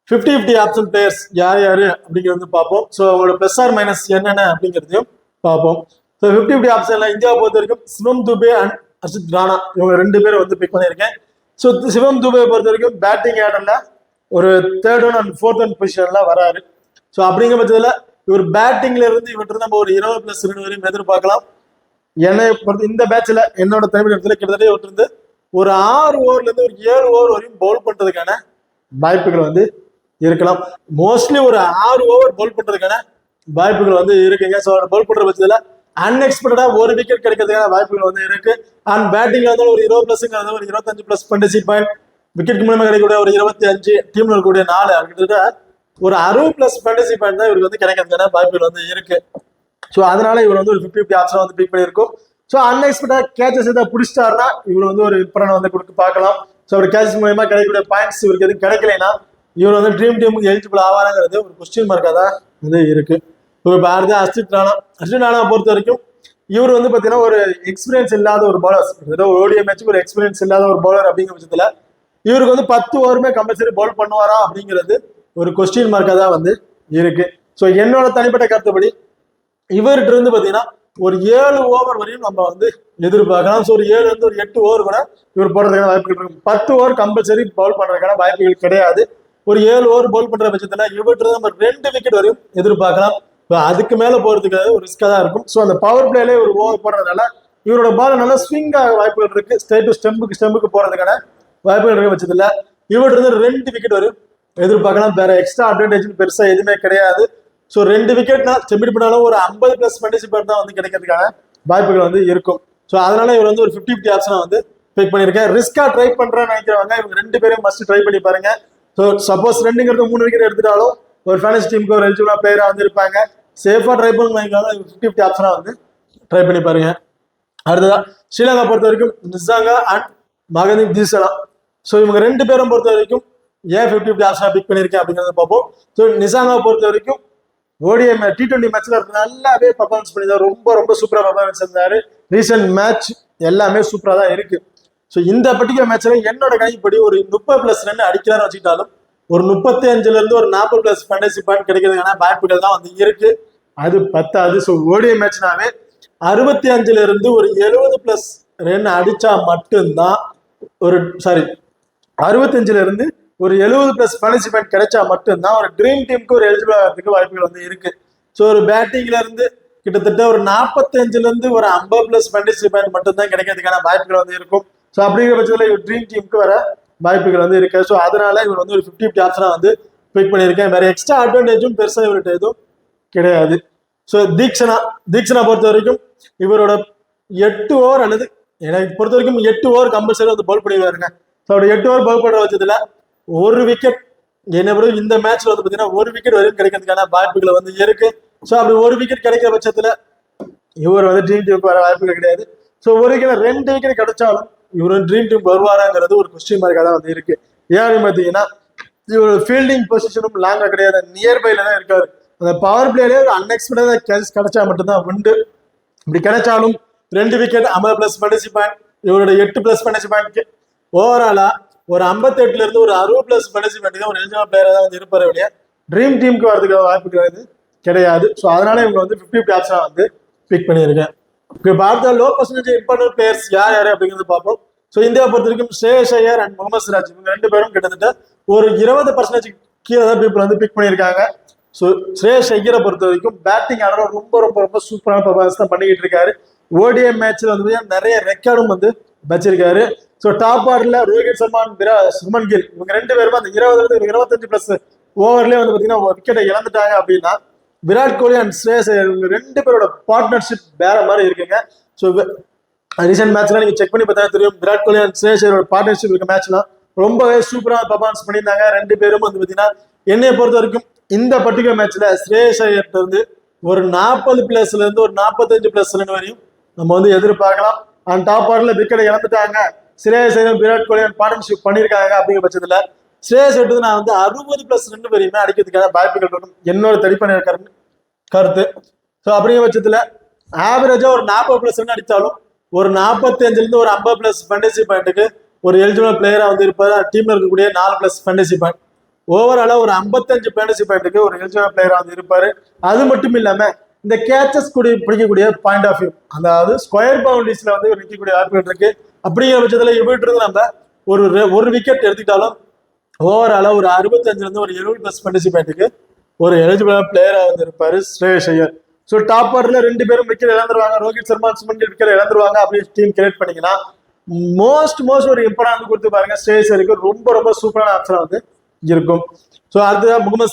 50-50 ஆப்ஷன் பிளேயர்ஸ் யார் யாரு அப்படிங்கிறது பார்ப்போம். ஸோ அவங்களோட பிளஸ் ஆர் மைனஸ் என்னென்ன அப்படிங்கிறதையும் பார்ப்போம். ஸோ 50-50 ஆப்ஷன்ல இந்தியாவை பொறுத்த வரைக்கும் சிவம் துபே அண்ட் ஹர்ஷித் ராணா இவங்க 2 பேரும் வந்து பிக் பண்ணியிருக்கேன். ஸோ சிவம் துபே பொறுத்த வரைக்கும் பேட்டிங் ஆர்டர்ல ஒரு 3rd one and 4th one பொசிஷன்ல வராரு. ஸோ அப்படிங்கிற பட்சத்தில் இவர் பேட்டிங்ல இருந்து இவர்கிட்ட நம்ம ஒரு 20+ ரன் வரையும் எதிர்பார்க்கலாம். என்னை பொறுத்த இந்த பேட்ச்ல என்னோட தனிப்பட்ட இடத்துல கிட்டத்தட்ட இவர்கிட்ட இருந்து ஒரு 6 ஓவர்ல இருந்து ஒரு 7 ஓவர் வரையும் பவுல் பண்றதுக்கான வாய்ப்புகள் வந்து இருக்கலாம். மோஸ்ட்லி ஒரு 6 ஓவர் பவுல் பண்றதுக்கான வாய்ப்புகள் வந்து இருக்குங்க. ஸோ பவுல் பண்ற பட்சத்துல அன்எக்ஸ்பெக்டடா ஒரு விக்கெட் கிடைக்கிறதுக்கான வாய்ப்புகள் வந்து இருக்கு. அண்ட் பேட்டிங்ல இருந்தாலும் ஒரு 20+, ஒரு 25+ ஃபேண்டசி பாயிண்ட், விக்கெட் மூலமா கிடைக்கக்கூடிய ஒரு 25, டீம்ல இருக்கக்கூடிய 4, கிட்டத்தட்ட ஒரு 60+ ஃபேண்டசி பாயிண்ட் தான் இவருக்கு வந்து கிடைக்கிறதுக்கான வாய்ப்புகள் வந்து இருக்கு. ஸோ அதனால இவர் வந்து ஒரு 50-50 ஆப்ஷன் வந்து பிக் பண்ணியிருக்கோம். ஸோ அன்எக்ஸ்பெக்டா கேச்சஸ் ஏதாவது பிடிச்சிட்டாருன்னா இவர் வந்து ஒரு இம்ப்ரன் வந்து கொடுத்து பார்க்கலாம். ஸோ ஒரு கேச்சஸ் மூலமா கிடைக்கக்கூடிய பாயிண்ட்ஸ் இவருக்கு எதுவும் கிடைக்கலைன்னா இவர் வந்து ட்ரீம் டீமுக்கு எலிஜிபிள் ஆவாருங்கிறது ஒரு கொஸ்டின் மார்க்காக தான் வந்து இருக்கு. இப்போ அடுத்து ஹர்ஷித் ராணா பொறுத்த வரைக்கும் இவர் வந்து பார்த்தீங்கன்னா ஒரு எக்ஸ்பீரியன்ஸ் இல்லாத ஒரு பவுலர், ஒரு ODI மேட்சுக்கு ஒரு எக்ஸ்பீரியன்ஸ் இல்லாத ஒரு பவுலர் அப்படிங்கிற பட்சத்தில் இவருக்கு வந்து 10 ஓவருமே கம்பல்சரி பவுல் பண்ணுவாரா அப்படிங்கிறது ஒரு கொஸ்டின் மார்க்காக தான் வந்து இருக்கு. ஸோ என்னோட தனிப்பட்ட கருத்துப்படி இவர்கிட்ட இருந்து பார்த்தீங்கன்னா ஒரு 7 ஓவர் வரையும் நம்ம வந்து எதிர்பார்க்கலாம். ஸோ ஒரு 7 இருந்து ஒரு 8 ஓவர் கூட இவர் போடுறதுக்கான வாய்ப்புகள் இருக்கும். 10 ஓவர் கம்பல்சரி பவுல் பண்றதுக்கான வாய்ப்புகள் கிடையாது. ஒரு 7 ஓவர் பவுல் பண்ற பட்சத்துல இவர்கிட்ட நம்ம 2 விக்கெட் வரையும் எதிர்பார்க்கலாம். அதுக்கு மேல போறதுக்கு ஒரு ரிஸ்கா தான் இருக்கும். ஸோ அந்த பவர் பிளேல ஒரு ஓவர் போடுறதுனால இவரோட பால் நல்லா ஸ்விங் ஆக வாய்ப்புகள் இருக்கு. ஸ்ட்ரைட் டு ஸ்டெம்புக்கு போறதுக்கான வாய்ப்புகள் இருக்க பட்சத்துல இவர்கிட்ட இருந்து 2 விக்கெட் வரையும் எதிர்பார்க்கலாம். வேற எக்ஸ்ட்ரா அட்வான்டேஜ் பெருசா எதுவுமே கிடையாது. ஸோ 2 விக்கெட்னா செம்பிட் பண்ணாலும் ஒரு 50+ ஃபேண்டசி பாயிண்ட் தான் வந்து கிடைக்கிறதுக்கான வாய்ப்புகள் வந்து இருக்கும். ஸோ அதனால இவர் வந்து ஒரு 50-50 ஆப்ஷனை வந்து பிக் பண்ணியிருக்கேன். ரிஸ்கா ட்ரை பண்றேன்னு நினைக்கிறவங்க இவங்க 2 பேரும் மஸ்ட் ட்ரை பண்ணி பாருங்க. ஸோ சப்போஸ் 2ங்கிறது 3 விக்கெட் எடுத்துட்டாலும் ஒரு ஃபேண்டசி டீமுக்கு ஒரு எலிஜிபிளா பிளேயரா வந்து இருப்பாங்க. சேஃபா ட்ரை பண்ணி வாங்கிக்கலாம். 50-50 ஆப்ஷனா வந்து ட்ரை பண்ணி பாருங்க. அடுத்ததா ஸ்ரீலங்கா பொறுத்த வரைக்கும் நிசாங்கா அண்ட் மகதீப் தீசலா. ஸோ இவங்க 2 பேரும் பொறுத்த வரைக்கும் ஏன் 50-50 ஆப்ஷனா பிக் பண்ணியிருக்கேன் அப்படிங்கிறத பார்ப்போம். ஸோ நிசாங்கா பொறுத்த வரைக்கும் ODI T20 மேட்ச்ல நல்லாவே பர்ஃபார்மன்ஸ் பண்ணியிருந்தாரு. ரொம்ப ரொம்ப சூப்பரா பர்ஃபார்மன்ஸ் இருந்தாரு. ரீசெண்ட் மேட்ச் எல்லாமே சூப்பரா தான் இருக்கு. ஸோ இந்த பர்டிகுலர் மேட்ச்ல என்னோட கணிப்படி ஒரு 30+ ரன் அடிக்கிறாரு வச்சுக்கிட்டாலும் ஒரு 35 இருந்து ஒரு 40+ ஃபேண்டசி பாயிண்ட் கிடைக்கிறதுக்கான வாய்ப்புகள் தான் வந்து இருக்கு. அது பத்தாது. ஸோ ODI மேட்ச்னாவே 65 இருந்து ஒரு 70+ ரன் அடிச்சா மட்டும்தான் ஒரு 65 இருந்து ஒரு 70+ ஃபேண்டசி பாயிண்ட் கிடைச்சா மட்டும்தான் ஒரு ட்ரீம் டீமுக்கு ஒரு எலிஜிபிள் ஆகிறதுக்கு வாய்ப்புகள் வந்து இருக்கு. ஸோ ஒரு பேட்டிங்ல இருந்து கிட்டத்தட்ட ஒரு 45 இருந்து ஒரு 50+ ஃபேண்டசி பாயிண்ட் மட்டும்தான் கிடைக்கிறதுக்கான வாய்ப்புகள் வந்து இருக்கும். ஸோ அப்படிங்கிற பட்சத்தில் இவர் ட்ரீம் டீமுக்கு வர வாய்ப்புகள் வந்து இருக்கு. ஸோ அதனால இவர் வந்து ஒரு 50-50 ஆப்ஷனா வந்து பிக் பண்ணியிருக்கேன். வேற எக்ஸ்ட்ரா அட்வான்டேஜும் பெருசா இவர்கிட்ட எதுவும் கிடையாது. ஸோ தீக்ஷனா பொறுத்த வரைக்கும் இவரோட 8 ஓவர் அல்லது எனக்கு பொறுத்த வரைக்கும் 8 ஓவர் கம்பல்சரி வந்து பவுல் பண்ணிடுவாருங்க. ஸோ அப்படி 8 ஓவர் பவுல் பண்ற பட்சத்துல ஒரு விக்கெட் என்ன பொறுத்த இந்த மேட்ச்ல வந்து பாத்தீங்கன்னா ஒரு விக்கெட் வரைக்கும் கிடைக்கிறதுக்கான வாய்ப்புகள் வந்து இருக்கு. ஸோ அப்படி ஒரு விக்கெட் கிடைக்கிற பட்சத்துல இவர் வந்து ட்ரீம் டீமுக்கு வர வாய்ப்புகள் கிடையாது. ஸோ ஒரு விக்கெட் 2 விக்கெட் கிடைச்சாலும் இவர் ட்ரீம் டீம் வருவாராங்கிறது ஒரு கொஸ்டின் மார்க்காக தான் வந்து இருக்கு. ஏன் அப்படின்னு பாத்தீங்கன்னா இவரோட ஃபீல்டிங் பொசிஷனும் லாங்கா கிடையாது, நியர்பைல தான் இருக்காரு. அந்த பவர் பிளேலே ஒரு அன்எக்ஸ்பெக்டடா கேட்ச் கிடைச்சா மட்டும்தான் உண்டு. இப்படி கிடைச்சாலும் 2 விக்கெட் 50+ ஃபேண்டசி பாயிண்ட், இவரோட 8+ ஃபேண்டசி பாயிண்ட், ஓவராலா ஒரு 58 இருந்து ஒரு 60+ ஃபேண்டசி பாயிண்ட் ஒரு எலிஜிபிள் பிளேயரா தான் வந்து இருப்பாரு இல்லையா. ட்ரீம் டீமுக்கு வரதுக்கு வாய்ப்பு கிடையாது. ஸோ அதனால இவங்க வந்து 50 ஆப்ஷனா வந்து பிக் பண்ணியிருக்கேன். இப்போ பார்த்தா லோ பர்சன்டேஜ் இம்பார்ட்டன்ட் பிளேயர்ஸ் யார் யாரு அப்படிங்கிறது பார்ப்போம். ஸோ இந்தியா பொறுத்த வரைக்கும் ஸ்ரேயஸ் ஐயர் அண்ட் முகமது சிராஜ் இவங்க 2 பேரும் கிட்டத்தட்ட ஒரு 20% கீழே தான் பீப்புள் வந்து பிக் பண்ணியிருக்காங்க. ஸோ ஸ்ரேயஸ் ஐயரை பொறுத்த வரைக்கும் பேட்டிங் ஆடுற ரொம்ப ரொம்ப ரொம்ப சூப்பரான பர்ஃபார்மன்ஸ் தான் பண்ணிக்கிட்டு இருக்காரு. ஓடிஐ மேட்ச்ல வந்து நிறைய ரெக்கார்டும் வந்து வச்சிருக்காரு. ஸோ டாப் ஆர்டர்ல ரோஹித் சர்மா, சுமன் கில் இவங்க 2 பேரும் அந்த 20-25+ ஓவர்லயே வந்து பாத்தீங்கன்னா விக்கெட்டை இழந்துட்டாங்க. அப்படின்னா விராட் கோலி அண்ட் ஸ்ரேயஸ் ஐயர் இவங்க 2 பேரோட பார்ட்னர்ஷிப் வேற மாதிரி இருக்குங்க. ஸோ ரீசெண்ட் மேட்ச்ல நீங்க செக் பண்ணி பார்த்தா தெரியும், Virat Kohli and Shreyas ஐயரோட partnership இருக்க மேட்ச்லாம் ரொம்பவே சூப்பரான பர்ஃபார்மன்ஸ் பண்ணியிருந்தாங்க. 2 பேரும் வந்து பாத்தீங்கன்னா என்னைய பொறுத்த வரைக்கும் இந்த பர்டிகுலர் மேட்ச்ல ஸ்ரேயஸ் ஐயர்ட்ட இருந்து ஒரு 40+ இருந்து ஒரு 45+ ரன் வரையும் நம்ம வந்து எதிர்பார்க்கலாம். அண்ட் டாப் ஆர்டர்ல விக்கெட்டை இழந்துட்டாங்க, ஸ்ரேயஸ் ஐயர் விராட் கோலி பார்ட்னர்ஷிப் பண்ணியிருக்காங்க அப்படிங்கிற பட்சத்துல ஸ்ரேயஸ் ஐயர் நான் வந்து 60+ ரன் வரையுமே அடிக்கிறதுக்கான வாய்ப்புகள் இருக்கும் என்னோட தனிப்பட்ட கருத்து. ஸோ அப்படிங்கிற பட்சத்துல ஆவரேஜா ஒரு 40+ ரன் அடித்தாலும் ஒரு 45 இருந்து ஒரு 50+ ஃபேண்டசி பாயிண்ட்டுக்கு ஒரு எலிஜிபிள் பிளேயரா வந்து இருப்பாரு. டீம்ல இருக்கக்கூடிய 4+ ஃபேண்டசி பாயிண்ட், ஓவராலா ஒரு 55 ஃபேண்டசி பாயிண்ட்டுக்கு ஒரு எலிஜிபிள் பிளேயரா வந்து இருப்பாரு. அது மட்டும் இல்லாம இந்த கேச்சஸ் பிடிக்கக்கூடிய பாயிண்ட் ஆஃப் வியூ, அதாவது ஸ்கொயர் பவுண்டரிஸ்ல வந்து நிற்கக்கூடிய வாய்ப்புகள் இருக்கு. அப்படிங்கிற பட்சத்துல இவர்கிட்ட இருந்து நம்ம ஒரு விக்கெட் எடுத்துக்கிட்டாலும் ஓவராலா ஒரு 65 இருந்து ஒரு 70+ ஃபேண்டசி பாயிண்ட்டுக்கு ஒரு எலிஜிபிளான பிளேயரா வந்து இருப்பாரு ஸ்ரேயஸ் ஐயர். ஸோ டாப் ஆர்டர்ல 2 பேரும் விக்கெட் இழந்துருவாங்க, ரோஹித் சர்மா, சுமன் கில் விக்கெட் இழந்துருவாங்க. அப்படின்னு டீம் கிரியேட் பண்ணீங்கன்னா மோஸ்ட் ஒரு இம்பார்ட்டன்ட் கொடுத்து பாருங்க, ஸ்ரேயஸ் ஐயருக்கு ரொம்ப ரொம்ப சூப்பரான ஆப்ஷனா வந்து இருக்கும். ஸோ அடுத்ததான் முகமது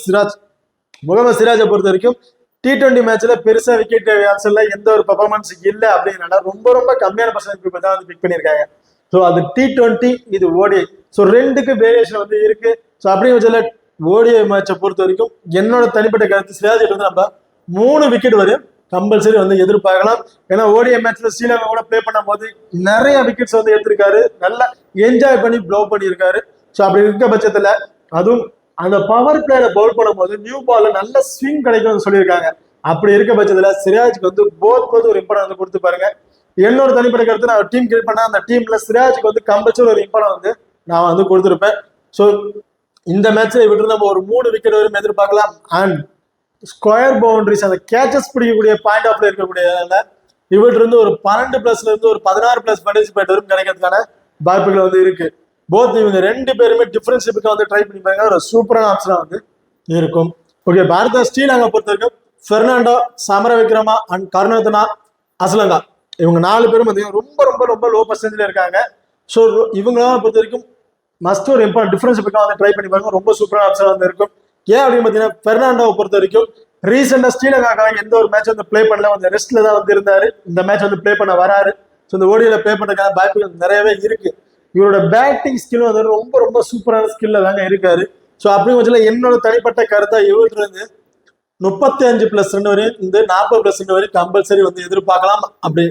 சிராஜை பொறுத்த வரைக்கும் T20 மேட்ச்ல பெருசா விக்கெட் ஆப்ஷன்ல எந்த ஒரு பர்ஃபார்மன்ஸ் இல்லை அப்படின்னா ரொம்ப ரொம்ப கம்மியான பர்சன்டேஜ் தான் வந்து பிக் பண்ணியிருக்காங்க. ஸோ அது T20, இது ஓடிஐ. ஸோ 2க்கு வேரியேஷன் வந்து இருக்கு. ஸோ அப்படிங்கிற பட்சத்துல ஓடிஐ மேட்சை பொறுத்த வரைக்கும் என்னோட தனிப்பட்ட கருத்து சிராஜ் வந்து நம்ம 3 விக்கெட் வரையும் கம்பல்சரி வந்து எதிர்பார்க்கலாம். ஏன்னா ஓடிஐ மேட்ச்ல ஸ்ரீலங்கா கூட பிளே பண்ணும் போது நிறைய விக்கெட்ஸ் வந்து எடுத்திருக்காரு, நல்லா என்ஜாய் பண்ணி ப்ளோ பண்ணியிருக்காரு. ஸோ அப்படி இருக்க பட்சத்துல அதுவும் அந்த பவர் பிளேல பவுல் பண்ணும்போது நியூ பால்ல நல்ல ஸ்விங் கிடைக்கும்னு சொல்லியிருக்காங்க. அப்படி இருக்க பட்சத்துல சிராஜுக்கு வந்து போத் ஒரு இம்பார்ட்டன் வந்து கொடுத்து பாருங்க. என்னோட தனிப்பட்ட கருத்து நான் டீம் கிரியேட் பண்ண அந்த டீம்ல சிராஜுக்கு வந்து கம்பல்சரி ஒரு இம்பார்ட்டன் வந்து நான் வந்து கொடுத்துருப்பேன். ஸோ இந்த மேட்ச்ல விட்டு நம்ம ஒரு 3 விக்கெட் வரையும் எதிர்பார்க்கலாம். அண்ட் ஸ்கொயர் பவுண்டரிஸ் அந்த கேச்சஸ் பிடிக்கக்கூடிய பாயிண்ட் ஆஃப்ல இருக்கக்கூடியதால இவர்கிட்ட இருந்து ஒரு 12+ இருந்து ஒரு 16+ ஃபேண்டசி பாயிண்ட் வரைக்கும் கிடைக்கிறதுக்கான வாய்ப்புகள் வந்து இருக்கு. போத் இவங்க 2 பேருமே டிஃபரன்ஷிப்புக்கு வந்து ட்ரை பண்ணி பாருங்க, ஒரு சூப்பரான ஆப்ஷனா வந்து இருக்கும். ஓகே, பாரத ஸ்ரீலங்கா பொறுத்த வரைக்கும் பெர்னாண்டோ, சமர விக்ரமா அண்ட் கருணாரத்ன அசலங்கா இவங்க 4 பேரும் வந்து ரொம்ப ரொம்ப ரொம்ப லோ பர்சன்டேஜ்ல இருக்காங்க. ஸோ இவங்களாம் பொறுத்த வரைக்கும் மஸ்ட் ஒரு இம்பார்ட்டன்ட் டிஃபரன்ஷிப்புக்கு வந்து ட்ரை பண்ணி பாருங்க, ரொம்ப சூப்பரான ஆப்ஷனா வந்து இருக்கும். ஏன் அப்படின்னு பாத்தீங்கன்னா பெர்னாண்டோவை பொறுத்த வரைக்கும் ரீசெண்டா ஸ்ரீலங்காக்காக எந்த ஒரு மேட்ச் வந்து பிளே பண்ணல, வந்து ரெஸ்ட்ல தான் வந்து இருந்தாரு. இந்த மேட்ச் வந்து பிளே பண்ண வராரு. ஸோ இந்த ஓடியில பிளே பண்றதுக்கான வாய்ப்புகள் நிறையவே இருக்கு. இவரோட பேட்டிங் ஸ்கில் வந்து ரொம்ப ரொம்ப சூப்பரான ஸ்கில்ல தாங்க இருக்காரு. ஸோ அப்படி கொஞ்சம் என்னோட தனிப்பட்ட கருத்தா இவர்கிட்ட இருந்து 35+ ரன் வரையும் இந்த 40+ ரன் வரையும் கம்பல்சரி வந்து எதிர்பார்க்கலாம். அப்படி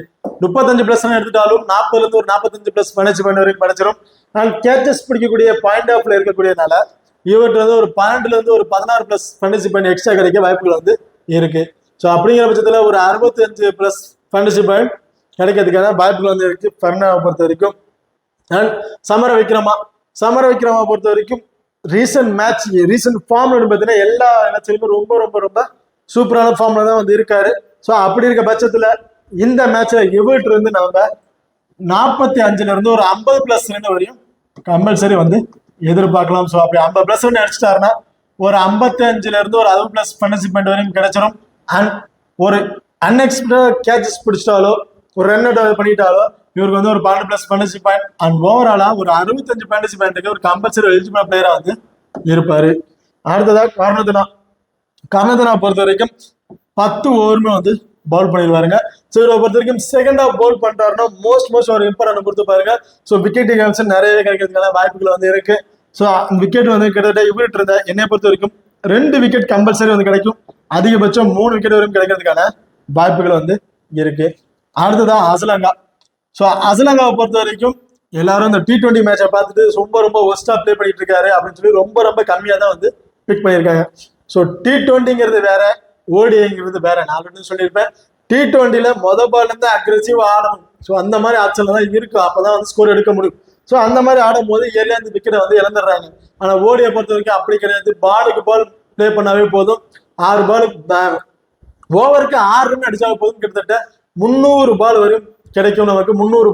35+ ரன் எடுத்துட்டாலும் 40 இருந்து ஒரு 45+ ஃபேண்டசி பாயிண்ட் வரைக்கும் கிடைச்சிடும். நான் கேச்சஸ் பிடிக்கக்கூடிய பாயிண்ட் ஆஃப்ல இருக்கக்கூடியனால இவர்கிட்ட வந்து ஒரு 12 இருந்து ஒரு 16+ ஃபேண்டசி பாயிண்ட் எக்ஸ்ட்ரா கிடைக்க வாய்ப்புகள் வந்து இருக்கு. ஸோ அப்படிங்கிற பட்சத்துல ஒரு 65+ ஃபேண்டசி பாயிண்ட் கிடைக்கிறதுக்கான வாய்ப்புகள் வந்து இருக்கு பெர்னாண்டோவை பொறுத்த வரைக்கும். அண்ட் சமர விக்ரமா பொறுத்த வரைக்கும் ரீசெண்ட் ஃபார்ம்ல பார்த்தீங்கன்னா எல்லா மேட்ச்லயுமே ரொம்ப ரொம்ப ரொம்ப சூப்பரான ஃபார்ம்ல தான் வந்து இருக்காரு. ஸோ அப்படி இருக்க பட்சத்துல இந்த மேட்ச்ல இவர்கிட்ட இருந்து நம்ம 45 இருந்து ஒரு 50+ ரன் வரையும் கம்பல்சரி வந்து எதிர்பார்க்கலாம். ஸோ அப்படி 50+ ரன் அடிச்சிட்டாருன்னா ஒரு 55 இருந்து ஒரு 60+ ஃபேண்டசி பாயிண்ட் வரையும் கிடைச்சிடும். அண்ட் ஒரு அன்எக்ஸ்பெக்டட் கேச்சஸ் பிடிச்சிட்டாலோ ஒரு ரன் அவுட் பண்ணிட்டாலோ இவருக்கு வந்து ஒரு 12+ ஃபேண்டசி பாயிண்ட் அண்ட் ஓவராலா ஒரு 65 ஃபேண்டசி பாயிண்ட்டுக்கு ஒரு கம்பல்சரி எலிஜிபிள் பிளேயரா வந்து இருப்பாரு. அடுத்ததா கர்ணதனா பொறுத்த வரைக்கும் 10 ஓவருமே வந்து பவுல் பண்ணிடுவாருங்க. ஸோ இவரை பொறுத்த வரைக்கும் செகண்ட் ஆஃப் பவுல் பண்றாருன்னா மோஸ்ட் ஒரு இம்பார்ட்டன் கொடுத்து பாருங்க. ஸோ விக்கெட் கேம்ஸ் நிறையவே கிடைக்கிறதுக்கான வாய்ப்புகள் வந்து இருக்கு. ஸோ விக்கெட் வந்து கிட்டத்தட்ட இவர்கிட்ட இருந்த என்னை பொறுத்த வரைக்கும் 2 விக்கெட் கம்பல்சரி வந்து கிடைக்கும். அதிகபட்சம் 3 விக்கெட் வரைக்கும் கிடைக்கிறதுக்கான வாய்ப்புகள் வந்து இருக்கு. அடுத்ததான் அசலங்கா. ஸோ அசலங்காவை பொறுத்த வரைக்கும் எல்லாரும் இந்த T20 மேட்சை பார்த்துட்டு ரொம்ப ஒஸ்டா பிளே பண்ணிட்டு இருக்காரு அப்படின்னு சொல்லி ரொம்ப கம்மியா தான் வந்து பிக் பண்ணியிருக்காங்க. ஸோ T20ங்கிறது வேற, ஓடிஐங்கிறது வேற. நான் ஆல்ரெடி சொல்லியிருப்பேன், T20ல பால்ல இருந்து அக்ரெசிவ் ஆடணும். ஸோ அந்த மாதிரி ஆட்சியில் தான் இருக்கும், அப்பதான் வந்து ஸ்கோர் எடுக்க முடியும். ஸோ அந்த மாதிரி ஆடும் போது ஏரியா அந்த விக்கெட்டை வந்து இழந்துடுறாங்க. ஆனா ஓடியை பொறுத்த வரைக்கும் அப்படி கிடையாது. பாலுக்கு பால் பிளே பண்ணாவே போதும். 6 பாலுக்கு ஓவருக்கு 6 ரன் அடிச்சாவே போதும். கிட்டத்தட்ட 300 பால் வரையும் கிடைக்கும் நமக்கு. 300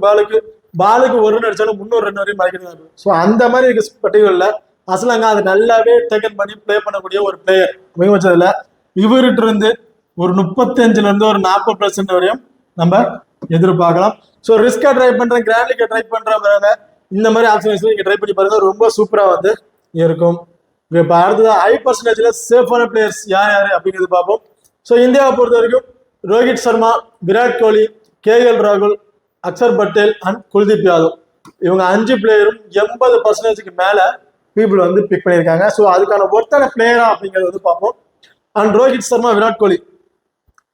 பாலுக்கு 1 ரன் அடிச்சாலும் 300 ரன் வரையும் மறைக்கிறது. ஸோ அந்த மாதிரி இருக்க பட்டியலில் அசலங்கா அதை நல்லாவே டேக்கன் பண்ணி பிளே பண்ணக்கூடிய ஒரு பிளேயர். மிக வச்சதுல இவர்கிட்ட இருந்து ஒரு 35ல இருந்து ஒரு 40% வரையும் நம்ம எதிர்பார்க்கலாம். ஸோ ரிஸ்கா ட்ரை பண்றேன், கிராண்ட் லீக்கை ட்ரை பண்றவங்க இந்த மாதிரி ஆப்ஷன்ஸ் நீங்க ட்ரை பண்ணி பாருங்க, ரொம்ப சூப்பரா வந்து இருக்கும். இப்போ அடுத்தது ஹை பர்சன்டேஜ்ல சேஃபான பிளேயர்ஸ் யார் அப்படிங்கிறது பார்ப்போம். ஸோ இந்தியாவை பொறுத்த வரைக்கும் ரோஹித் சர்மா, விராட் கோலி, KL ராகுல், அக்சர் பட்டேல் அண்ட் குல்தீப் யாதவ், இவங்க 5 பிளேயரும் 80% மேல பீப்புள் வந்து பிக் பண்ணியிருக்காங்க. ஸோ அதுக்கான ஒருத்தான பிளேயரா அப்படிங்கிறது வந்து பார்ப்போம். அண்ட் ரோஹித் சர்மா, விராட் கோலி.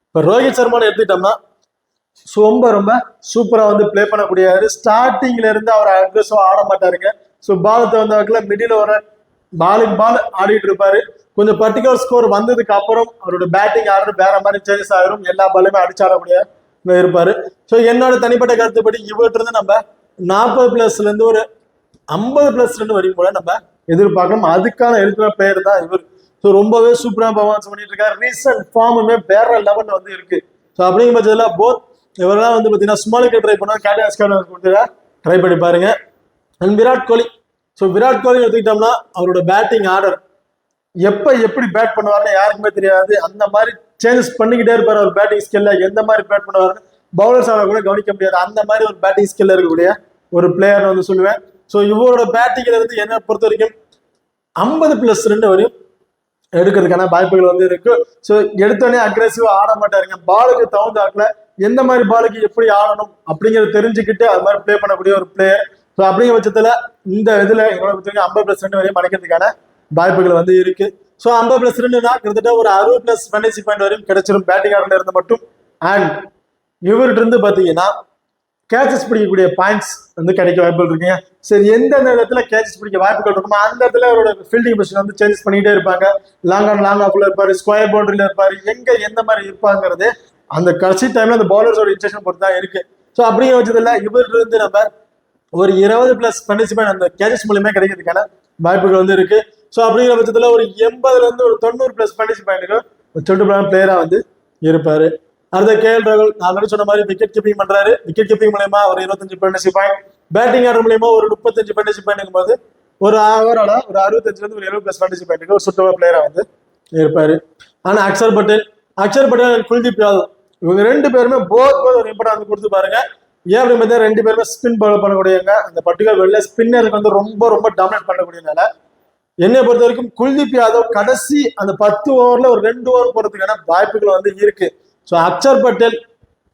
இப்போ ரோஹித் சர்மான்னு எடுத்துக்கிட்டோம்னா ரொம்ப சூப்பரா வந்து பிளே பண்ணக்கூடியாரு. ஸ்டார்டிங்ல இருந்து அவர் அக்ரெசிவா ஆட மாட்டாருங்க. ஸோ பால் தகுந்தாக்குல மிடில் வர பாலுக்கு பால் ஆடிட்டு இருப்பாரு. கொஞ்சம் பர்டிகுலர் ஸ்கோர் வந்ததுக்கு அப்புறம் அவரோட பேட்டிங் ஆடுறது வேற மாதிரி சேஞ்சஸ் ஆகிரும். எல்லா பாலுமே அடிச்சு ஆடக்கூடிய இருப்பாரு. ஸோ என்னோட தனிப்பட்ட கருத்துப்படி இவர்கிட்ட இருந்து நம்ம 40+ இருந்து ஒரு 50+ வரைக்கும் கூட நம்ம எதிர்பார்க்கணும். அதுக்கான இருக்கிற பிளேயர் தான் இவர். ஸோ ரொம்பவே சூப்பரா பர்ஃபார்மன்ஸ் பண்ணிட்டு இருக்காரு. ரீசன்ட் ஃபார்முமே வேற லெவல்ல வந்து இருக்கு. ஸோ அப்படிங்கிற பட்சத்தில் போத் இவரெல்லாம் வந்து பார்த்தீங்கன்னா ஸ்மாலுக்கு ட்ரை பண்ணா கேப்டன் ட்ரை பண்ணி பாருங்க. அண்ட் விராட் கோலி. ஸோ விராட் கோலி எடுத்துக்கிட்டோம்னா அவரோட பேட்டிங் ஆர்டர் எப்படி பேட் பண்ணுவாருன்னு யாருக்குமே தெரியாது. அந்த மாதிரி சேஞ்சஸ் பண்ணிக்கிட்டே இருப்பாரு. அவர் பேட்டிங் ஸ்கில்ல எந்த மாதிரி பேட் பண்ணுவாருன்னு பவுலர்ஸ் ஆக கூட கவனிக்க முடியாது. அந்த மாதிரி ஒரு பேட்டிங் ஸ்கில்ல இருக்கக்கூடிய ஒரு பிளேயர் வந்து சொல்லுவேன். ஸோ இவரோட பேட்டிங்ல இருந்து என்ன பொறுத்த வரைக்கும் 50+2 வரையும் எடுக்கிறதுக்கான வாய்ப்புகள் வந்து இருக்கு. ஸோ எடுத்தோடனே அக்ரெசிவா ஆட மாட்டாருங்க. பாலுக்கு தகுந்தாக்குல எந்த மாதிரி பாலுக்கு எப்படி ஆடணும் அப்படிங்கிறத தெரிஞ்சுக்கிட்டு அது மாதிரி பிளே பண்ணக்கூடிய ஒரு பிளேயர். ஸோ அப்படிங்கிற பட்சத்துல இந்த இதுல எவ்வளவு 50+2 வரையும் அடைக்கிறதுக்கான வாய்ப்புகள் வந்து இருக்கு. ஸோ 50+2னா கிட்டத்தட்ட ஒரு 60+ ஃபேண்டசி பாயிண்ட் வரையும் கிடைச்சிடும் பேட்டிங் ஆர்டர்ல இருந்து மட்டும். அண்ட் இவர்கிட்ட இருந்து பாத்தீங்கன்னா கேச்சஸ் பிடிக்கக்கூடிய பாயிண்ட்ஸ் வந்து கிடைக்க வாய்ப்புகள் இருக்குங்க. சரி, எந்தெந்த இடத்துல கேச்சஸ் பிடிக்க வாய்ப்புகள் இருக்குமோ அந்த இடத்துல அவரோட ஃபீல்டிங் பொசிஷன் வந்து சேஞ்சஸ் பண்ணிட்டே இருப்பாங்க. லாங் ஆஃப்ல இருப்பாரு, ஸ்கொயர் பவுண்டரியில இருப்பாரு, எந்த மாதிரி இருப்பாங்கிறது அந்த கடைசி டைம்ல அந்த பவுலர்ஸோட இன்ஸ்ட்ரக்ஷன் பொறுத்து தான் இருக்கு. ஸோ அப்படிங்கிற பட்சத்துல இவர்கிட்ட இருந்து நம்ம ஒரு 20+ ஃபேண்டசி பாயிண்ட் அந்த கேச்சஸ் மூலியமா கிடைக்கிறதுக்கான வாய்ப்புகள் வந்து இருக்கு. ஸோ அப்படிங்கிற பட்சத்துல ஒரு 80ல இருந்து ஒரு 90+ ஃபேண்டசி பாயிண்ட்டுக்கு ஒரு சொல்லிட்டு பிளேயரா வந்து இருப்பாரு. அடுத்த KL ராகுல் நான் சொன்ன மாதிரி விக்கெட் கீப்பிங் பண்றாரு. விக்கெட் கீப்பிங் மூலயமா ஒரு 25 ஃபேண்டசி பாயிண்ட், பேட்டிங் ஆர்டர் மூலயமா ஒரு 35 ஃபேண்டசி பாயிண்ட் போது ஒரு ஓவராலா ஒரு 65ல இருந்து ஒரு 70+ ஃபேண்டசி பாயிண்ட்டுக்கு ஒரு சுத்தமா பிளேயரா வந்து இருப்பாரு. ஆனா அக்சர் பட்டேல் குல்தீப் யாதவ் இவங்க 2 பேருமே போத் ஒரு இம்பார்ட்டன் வந்து கொடுத்து பாருங்க. ஏன் அப்படின்னு பார்த்தா 2 பேருமே ஸ்பின் பவுல் பண்ணக்கூடியவங்க. அந்த பர்டிகுலர் வெளில ஸ்பின்னருக்கு வந்து ரொம்ப டாமினேட் பண்ணக்கூடியனால என்னை பொறுத்த வரைக்கும் குல்தீப் யாதவ் கடைசி அந்த 10 ஓவர்ல ஒரு 2 ஓவர் போறதுக்கான வாய்ப்புகள் வந்து இருக்கு. ஸோ அக்சர் பட்டேல்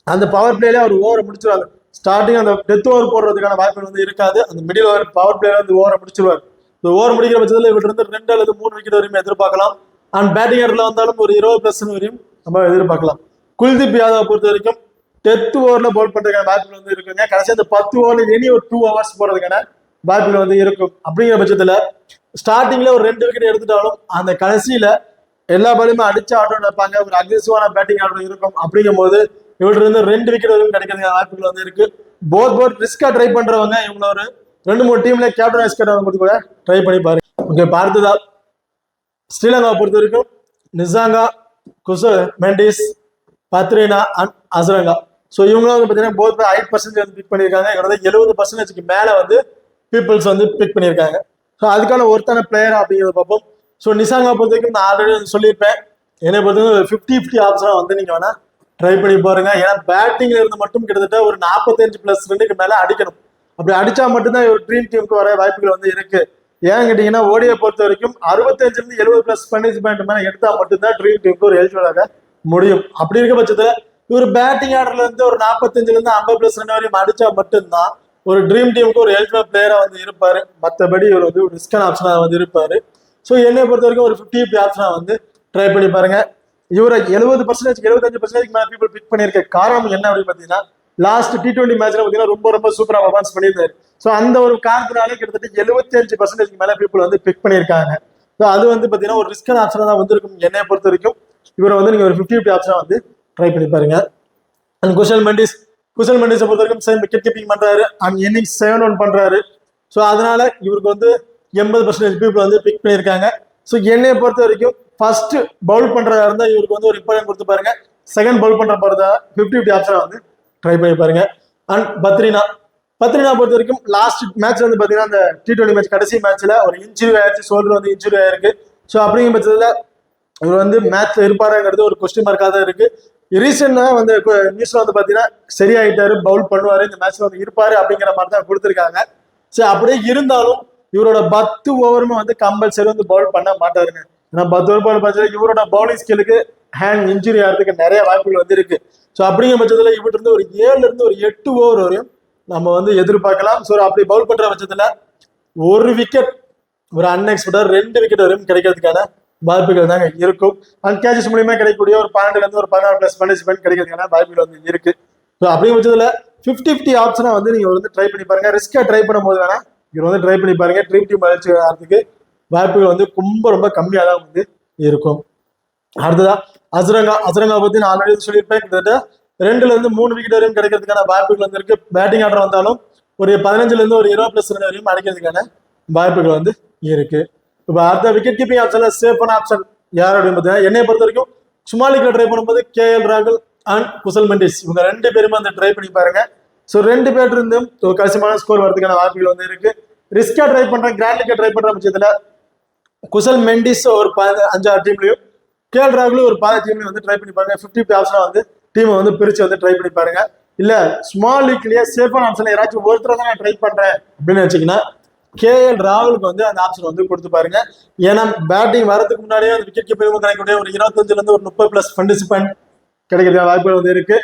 அந்த பவர் பிளேல அவர் ஓவரை முடிச்சிருவாங்க. ஸ்டார்டிங் அந்த டெத் ஓவர் போடுறதுக்கான வாய்ப்புகள் வந்து இருக்காது. அந்த மிடில் ஓவர் பவர் பிளேல வந்து ஓவரை முடிச்சிருவார். ஓவர் முடிக்கிற பட்சத்தில் இவர்கிட்ட இருந்து 2 அல்லது 3 விக்கெட் வரையும் எதிர்பார்க்கலாம். அண்ட் பேட்டிங் ஆர்டர்ல வந்தாலும் ஒரு 20+ வரையும் நம்ம எதிர்பார்க்கலாம். குல்தீப் யாதவை பொறுத்த வரைக்கும் டெத் ஓவர்ல பவுல் பண்றதுக்கான வாய்ப்புகள் வந்து இருக்குங்க. கடைசி அந்த 10 ஓவர்ல இனி ஒரு 2 ஹவர்ஸ் போறதுக்கான வாய்ப்புகள் வந்து இருக்கும். அப்படிங்கிற பட்சத்துல ஸ்டார்டிங்ல ஒரு 2 விக்கெட் எடுத்துட்டாலும் அந்த கடைசியில எல்லா பாலுமே அடிச்சு ஆட்டம் நடப்பாங்க. ஒரு அக்ரெசிவான பேட்டிங் ஆர்டர் இருக்கும். அப்படிங்கும் போது இவர்கிட்ட இருந்து 2 விக்கெட் வரைக்கும் கிடைக்கிறதுக்கான வாய்ப்புகள் வந்து இருக்கு. போத் ரிஸ்கா ட்ரை பண்றவங்க இவங்க ஒரு 2-3 டீம்ல கேப்டன் வைஸ் கேப்டன் கூட ட்ரை பண்ணி பாருங்க. ஓகே, பார்த்ததா ஸ்ரீலங்காவை பொறுத்த வரைக்கும் Nissanka, Kusal Mendis, Pathirana and Azarenka. So இவங்களும் வந்து பார்த்தீங்கன்னா போத் 8% வந்து பிக் பண்ணியிருக்காங்க. இவங்க 70%க்கு மேல வந்து பீப்புள்ஸ் வந்து பிக் பண்ணியிருக்காங்க. ஸோ அதுக்கான ஒருத்தான பிளேயரா அப்படிங்கிறத பார்ப்போம். ஸோ நிசாங்கா பொறுத்த வரைக்கும் நான் ஆல்ரெடி சொல்லியிருப்பேன், என்னை பொறுத்த வரைக்கும் 50-50 ஆப்ஷனா வந்து நீங்க வேணா ட்ரை பண்ணி பாருங்க. ஏன்னா பேட்டிங்ல இருந்து மட்டும் கிட்டத்தட்ட ஒரு 45+2 மேல அடிக்கணும். அப்படி அடிச்சா மட்டும்தான் ஒரு ட்ரீம் டீமுக்கு வர வாய்ப்புகள் வந்து இருக்கு. ஏன்னு கேட்டீங்கன்னா ஓடியை பொறுத்த வரைக்கும் 65 இருந்து 70 பிளஸ் பார்ட்டிசிபென்ட் மேல எடுத்தா மட்டும்தான் ட்ரீம் டீமுக்கு ஒரு எலிஜிபிள் ஆக முடியும். அப்படி இருக்க பட்சத்துல இவர் பேட்டிங் ஆர்டர்ல இருந்து ஒரு 45 இருந்து 50 பிளஸ் ரன் வரையும் அடிச்சா மட்டும்தான் ஒரு ட்ரீம் டீமுக்கு ஒரு எலிஜிபிள் பிளேயரா வந்து இருப்பாரு. மற்றபடி இவர் வந்து ஒரு ரிஸ்கான ஆப்ஷனா வந்து இருப்பாரு. ஸோ என்னை பொறுத்த வரைக்கும் ஒரு 50 ஆப்ஷனா வந்து ட்ரை பண்ணி பாருங்க. இவரை 70% 75% மேல பீப்புள் பிக் பண்ணியிருக்க காரணம் என்ன அப்படின்னு பாத்தீங்கன்னா லாஸ்ட் T20 மேட்ச்ல பாத்தீங்கன்னா ரொம்ப சூப்பரா பர்ஃபார்மன்ஸ் பண்ணியிருந்தாரு. ஸோ அந்த ஒரு காரணத்தினாலே கிட்டத்தட்ட 75% மேல பீப்புள் வந்து பிக் பண்ணியிருக்காங்க. ஸோ அது வந்து பாத்தீங்கன்னா ஒரு ரிஸ்கான ஆப்ஷனா தான் வந்து இருக்கும். என்னைய பொறுத்த வரைக்கும் இவரை வந்து நீங்க ஒரு 50 ஆப்ஷனா வந்து ட்ரை பண்ணி பாருங்க. அண்ட் குஷல் மெண்டிஸை பொறுத்த வரைக்கும் சேம் விக்கெட் கீப்பிங் பண்றாரு அண்ட் இன்னிங்ஸ் 7 பண்றாரு. ஸோ அதனால இவருக்கு வந்து 80% பீப்புள் வந்து பிக் பண்ணியிருக்காங்க. ஸோ என்னைய பொறுத்த வரைக்கும் ஃபர்ஸ்ட் பவுல் பண்றதா இருந்தா இவருக்கு வந்து ஒரு இம்பார்ட்டன்ட் கொடுத்து பாருங்க. செகண்ட் பவுல் பண்ற போறதா 50 ஆப்ஷனா வந்து ட்ரை பண்ணி பாருங்க. அண்ட் பத்ரினா பொறுத்த வரைக்கும் லாஸ்ட் மேட்ச் வந்து பாத்தீங்கன்னா அந்த T20 மேட்ச் கடைசி மேட்ச்ல ஒரு இன்ஜுரி ஆயிடுச்சு, ஷோல்டர் வந்து இன்ஜுரி ஆயிருக்கு. ஸோ அப்படிங்கிற பட்சத்துல இவர் வந்து மேட்ச்ல இருப்பாருங்கிறது ஒரு கொஸ்டின் மார்க்காக தான் இருக்கு. ரீசெண்டா வந்து நியூஸ்ல வந்து பாத்தீங்கன்னா சரியாயிட்டாரு, பவுல் பண்ணுவாரு, இந்த மேட்ச்ல வந்து இருப்பாரு அப்படிங்கிற மாதிரி தான் கொடுத்துருக்காங்க. சரி அப்படியே இருந்தாலும் இவரோட 10 ஓவருமே வந்து கம்பல்சரி வந்து பவுல் பண்ண மாட்டாருங்க. ஏன்னா 10 ஓவர் பவுல் பார்த்தா இவரோட பவுலிங் ஸ்கில்லுக்கு ஹேண்ட் இன்ஜுரி ஆகிறதுக்கு நிறைய வாய்ப்புகள் வந்து இருக்கு. ஸோ அப்படிங்கிற பட்சத்துல இவர்கிட்ட இருந்து ஒரு 7 இருந்து ஒரு 8 ஓவர் வரையும் நம்ம வந்து எதிர்பார்க்கலாம். ஸோ அப்படி பவுல் பண்ற பட்சத்துல ஒரு விக்கெட் ஒரு அன்எக்ஸ்பெக்டா 2 விக்கெட் வரையும் கிடைக்கிறதுக்கான வாய்ப்புகள் தாங்க இருக்கும். அண்ட் கேச்சஸ் மூலியமா கிடைக்கக்கூடிய ஒரு 12 இருந்து ஒரு 16 பிளஸ் பார்ட்டிசிபென்ட் கிடைக்கிறதுக்கான வாய்ப்புகள் வந்து இருக்கு. ஸோ அப்படிங்கிற பட்சத்துல 50 ஆப்ஷனா வந்து நீங்க வந்து ட்ரை பண்ணி பாருங்க. ரிஸ்கா ட்ரை பண்ணும்போது வேணா இவர் வந்து ட்ரை பண்ணி பாருங்க. ட்ரீம் டீம் வளர்ச்சி ஆகிறதுக்கு வாய்ப்புகள் வந்து ரொம்ப கம்மியாக தான் வந்து இருக்கும். அடுத்ததா அசரங்கா பத்தி நான் ஆல்ரெடி சொல்லியிருப்பேன். கிட்டத்தட்ட 2ல இருந்து 3 விக்கெட் வரையும் கிடைக்கிறதுக்கான வாய்ப்புகள் வந்து இருக்கு. பேட்டிங் ஆர்டர் வந்தாலும் ஒரு 15ல இருந்து ஒரு 20 பிளஸ் ரன் வரையும் அடிக்கிறதுக்கான வாய்ப்புகள் வந்து இருக்கு. இப்போ அடுத்த விக்கெட் கீப்பிங் ஆப்ஷன்ல சேஃபான ஆப்ஷன் யார் அப்படின்னு பார்த்தீங்கன்னா என்னை பொறுத்த வரைக்கும் சும்மா லீக்ல ட்ரை பண்ணும்போது KL ராகுல் அண்ட் குஷல் மெண்டிஸ் இவங்க 2 பேருமே வந்து ட்ரை பண்ணி பாருங்க. ஸோ 2 பேர் இருந்தும் ஒரு கசிமான ஸ்கோர் வரதுக்கான வாய்ப்புகள் வந்து இருக்கு. ரிஸ்கா ட்ரை பண்றேன், கிராண்ட் லீக்கா ட்ரை பண்ற பட்சத்துல குஷல் மெண்டிஸ் ஒரு 5-6 டீம்லயும் KL ராகுலும் ஒரு 10 டீம்லயும் வந்து ட்ரை பண்ணி பாருங்க. 50 ஆப்ஷனா வந்து டீமை வந்து பிரிச்சு வந்து ட்ரை பண்ணி பாருங்க. இல்ல ஸ்மால் லீக்லயே சேஃபான ஆப்ஷன்ல யாராச்சும் ஒருத்தர் தான் நான் ட்ரை பண்றேன் அப்படின்னு வச்சுக்கிங்கன்னா KL ராகுலுக்கு வந்து அந்த ஆப்ஷன் வந்து கொடுத்து பாருங்க. ஏன்னா பேட்டிங் வரதுக்கு முன்னாடியே அந்த விக்கெட் கீப்பர் கிடைக்கக்கூடிய ஒரு 25ல இருந்து ஒரு 30 பிளஸ் பார்ட்டிசிபென்ட் கிடைக்கிற வாய்ப்புகள் வந்து இருக்கு.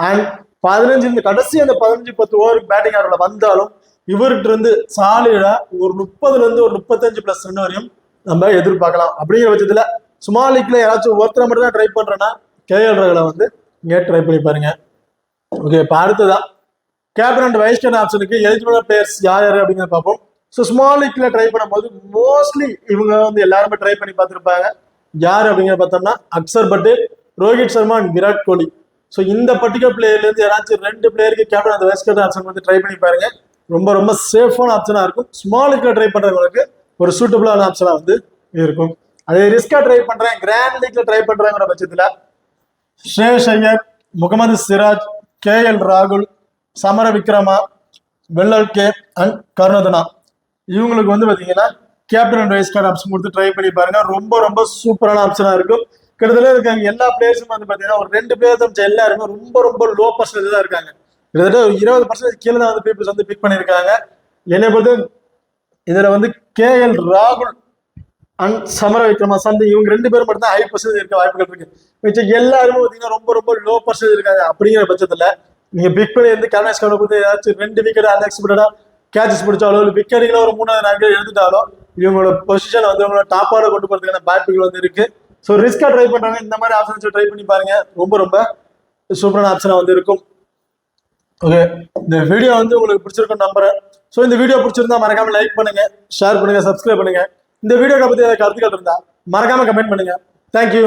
அண்ட் 15 இந்த கடைசி அந்த 15-10 ஓவருக்கு பேட்டிங் ஆர்டர்ல வந்தாலும் இவர்கிட்ட இருந்து சாலிடா ஒரு 30ல இருந்து ஒரு 35 பிளஸ் ரன் வரையும் நம்ம எதிர்பார்க்கலாம். அப்படிங்கிற பட்சத்துல ஸ்மால் லீக்ல யாராச்சும் ஒருத்தரை மட்டும் தான் ட்ரை பண்றேன்னா KL ராகுலை வந்து இங்கே ட்ரை பண்ணி பாருங்க. ஓகே, இப்போ அடுத்ததான் கேப்டன் அண்ட் வைஸ் கேப்டன் ஆப்ஷனுக்கு எலிஜிபிள் பிளேயர்ஸ் யார் அப்படிங்கிறத பார்ப்போம். ஸோ ஸ்மால் லீக்ல ட்ரை பண்ணும்போது மோஸ்ட்லி இவங்க வந்து எல்லாருமே ட்ரை பண்ணி பார்த்துருப்பாங்க. யார் அப்படிங்கிற பார்த்தோம்னா அக்சர் பட்டேல், ரோஹித் சர்மா அண்ட் விராட் கோலி. ஸோ இந்த பர்டிகுலர் பிளேயர்ல இருந்து யாராச்சும் 2 பிளேயருக்கு கேப்டன் அந்த வைஸ் கேப்டன் ஆப்ஷன் வந்து ட்ரை பண்ணி பாருங்க. ரொம்ப சேஃபான ஆப்ஷனா இருக்கும். ஸ்மால் லீக்ல ட்ரை பண்றவங்களுக்கு ஒரு சூட்டபிளான ஆப்ஷனா வந்து இருக்கும். அதே ரிஸ்கா ட்ரை பண்றேன், கிராண்ட் லீக்ல ட்ரை பண்றாங்கிற பட்சத்துல ஸ்ரேயஸ் ஐயர், முகமது சிராஜ், KL ராகுல், சமர விக்ரமா, வெல்லல் கே அண்ட் கருணாதனா இவங்களுக்கு வந்து பாத்தீங்கன்னா captain and vice captain option கொடுத்து ட்ரை பண்ணி பாருங்க. ரொம்ப சூப்பரான ஆப்ஷனா இருக்கும். கிட்டத்தட்ட இருக்காங்க எல்லா பிளேயர்ஸும் வந்து பாத்தீங்கன்னா ஒரு 2 பிளேயர் தான் எல்லாருமே ரொம்ப லோ பர்சன்டேஜ் தான் இருக்காங்க. கிட்டத்தட்ட ஒரு 20% கீழே தான் வந்து பீப்புள்ஸ் வந்து பிக் பண்ணியிருக்காங்க. என்னை பொறுத்து இதுல வந்து KL ராகுல் அண்ட் சமர விக்ரமா இவங்க 2 பேரும் மட்டும் தான் ஹை பர்சன்டேஜ் இருக்க வாய்ப்புகள் இருக்கு. மிச்சம் எல்லாருமே பாத்தீங்கன்னா ரொம்ப லோ பர்சன்டேஜ் இருக்காங்க. அப்படிங்கிற பட்சத்துல நீங்க பிக் பண்ணி வந்து கேப்டன் கொடுத்து ஏதாச்சும் 2 விக்கெட் அன்எக்ஸ்பெக்டடா கேச்சஸ் பிடிச்சாலோ இல்லை விக்கெட்டுகளை ஒரு 3வது 4 எடுத்துட்டாலும் இவங்களோட பொசிஷன் வந்து உங்களோட டாப்பாட கொண்டு போறதுக்கான வாய்ப்புகள் வந்து இருக்கு. ஸோ ரிஸ்கா ட்ரை பண்றாங்க, இந்த மாதிரி ஆப்ஷன்ஸ் ட்ரை பண்ணி பாருங்க. ரொம்ப சூப்பரான ஆப்ஷனா வந்து இருக்கும். ஓகே, இந்த வீடியோ வந்து உங்களுக்கு பிடிச்சிருக்கும் நம்புறேன். ஸோ இந்த வீடியோ பிடிச்சிருந்தா மறக்காம லைக் பண்ணுங்க, ஷேர் பண்ணுங்க, சப்ஸ்கிரைப் பண்ணுங்க. இந்த வீடியோவை பத்தி ஏதாவது கருத்துக்கள் இருந்தா மறக்காம கமெண்ட் பண்ணுங்க. தேங்க்யூ.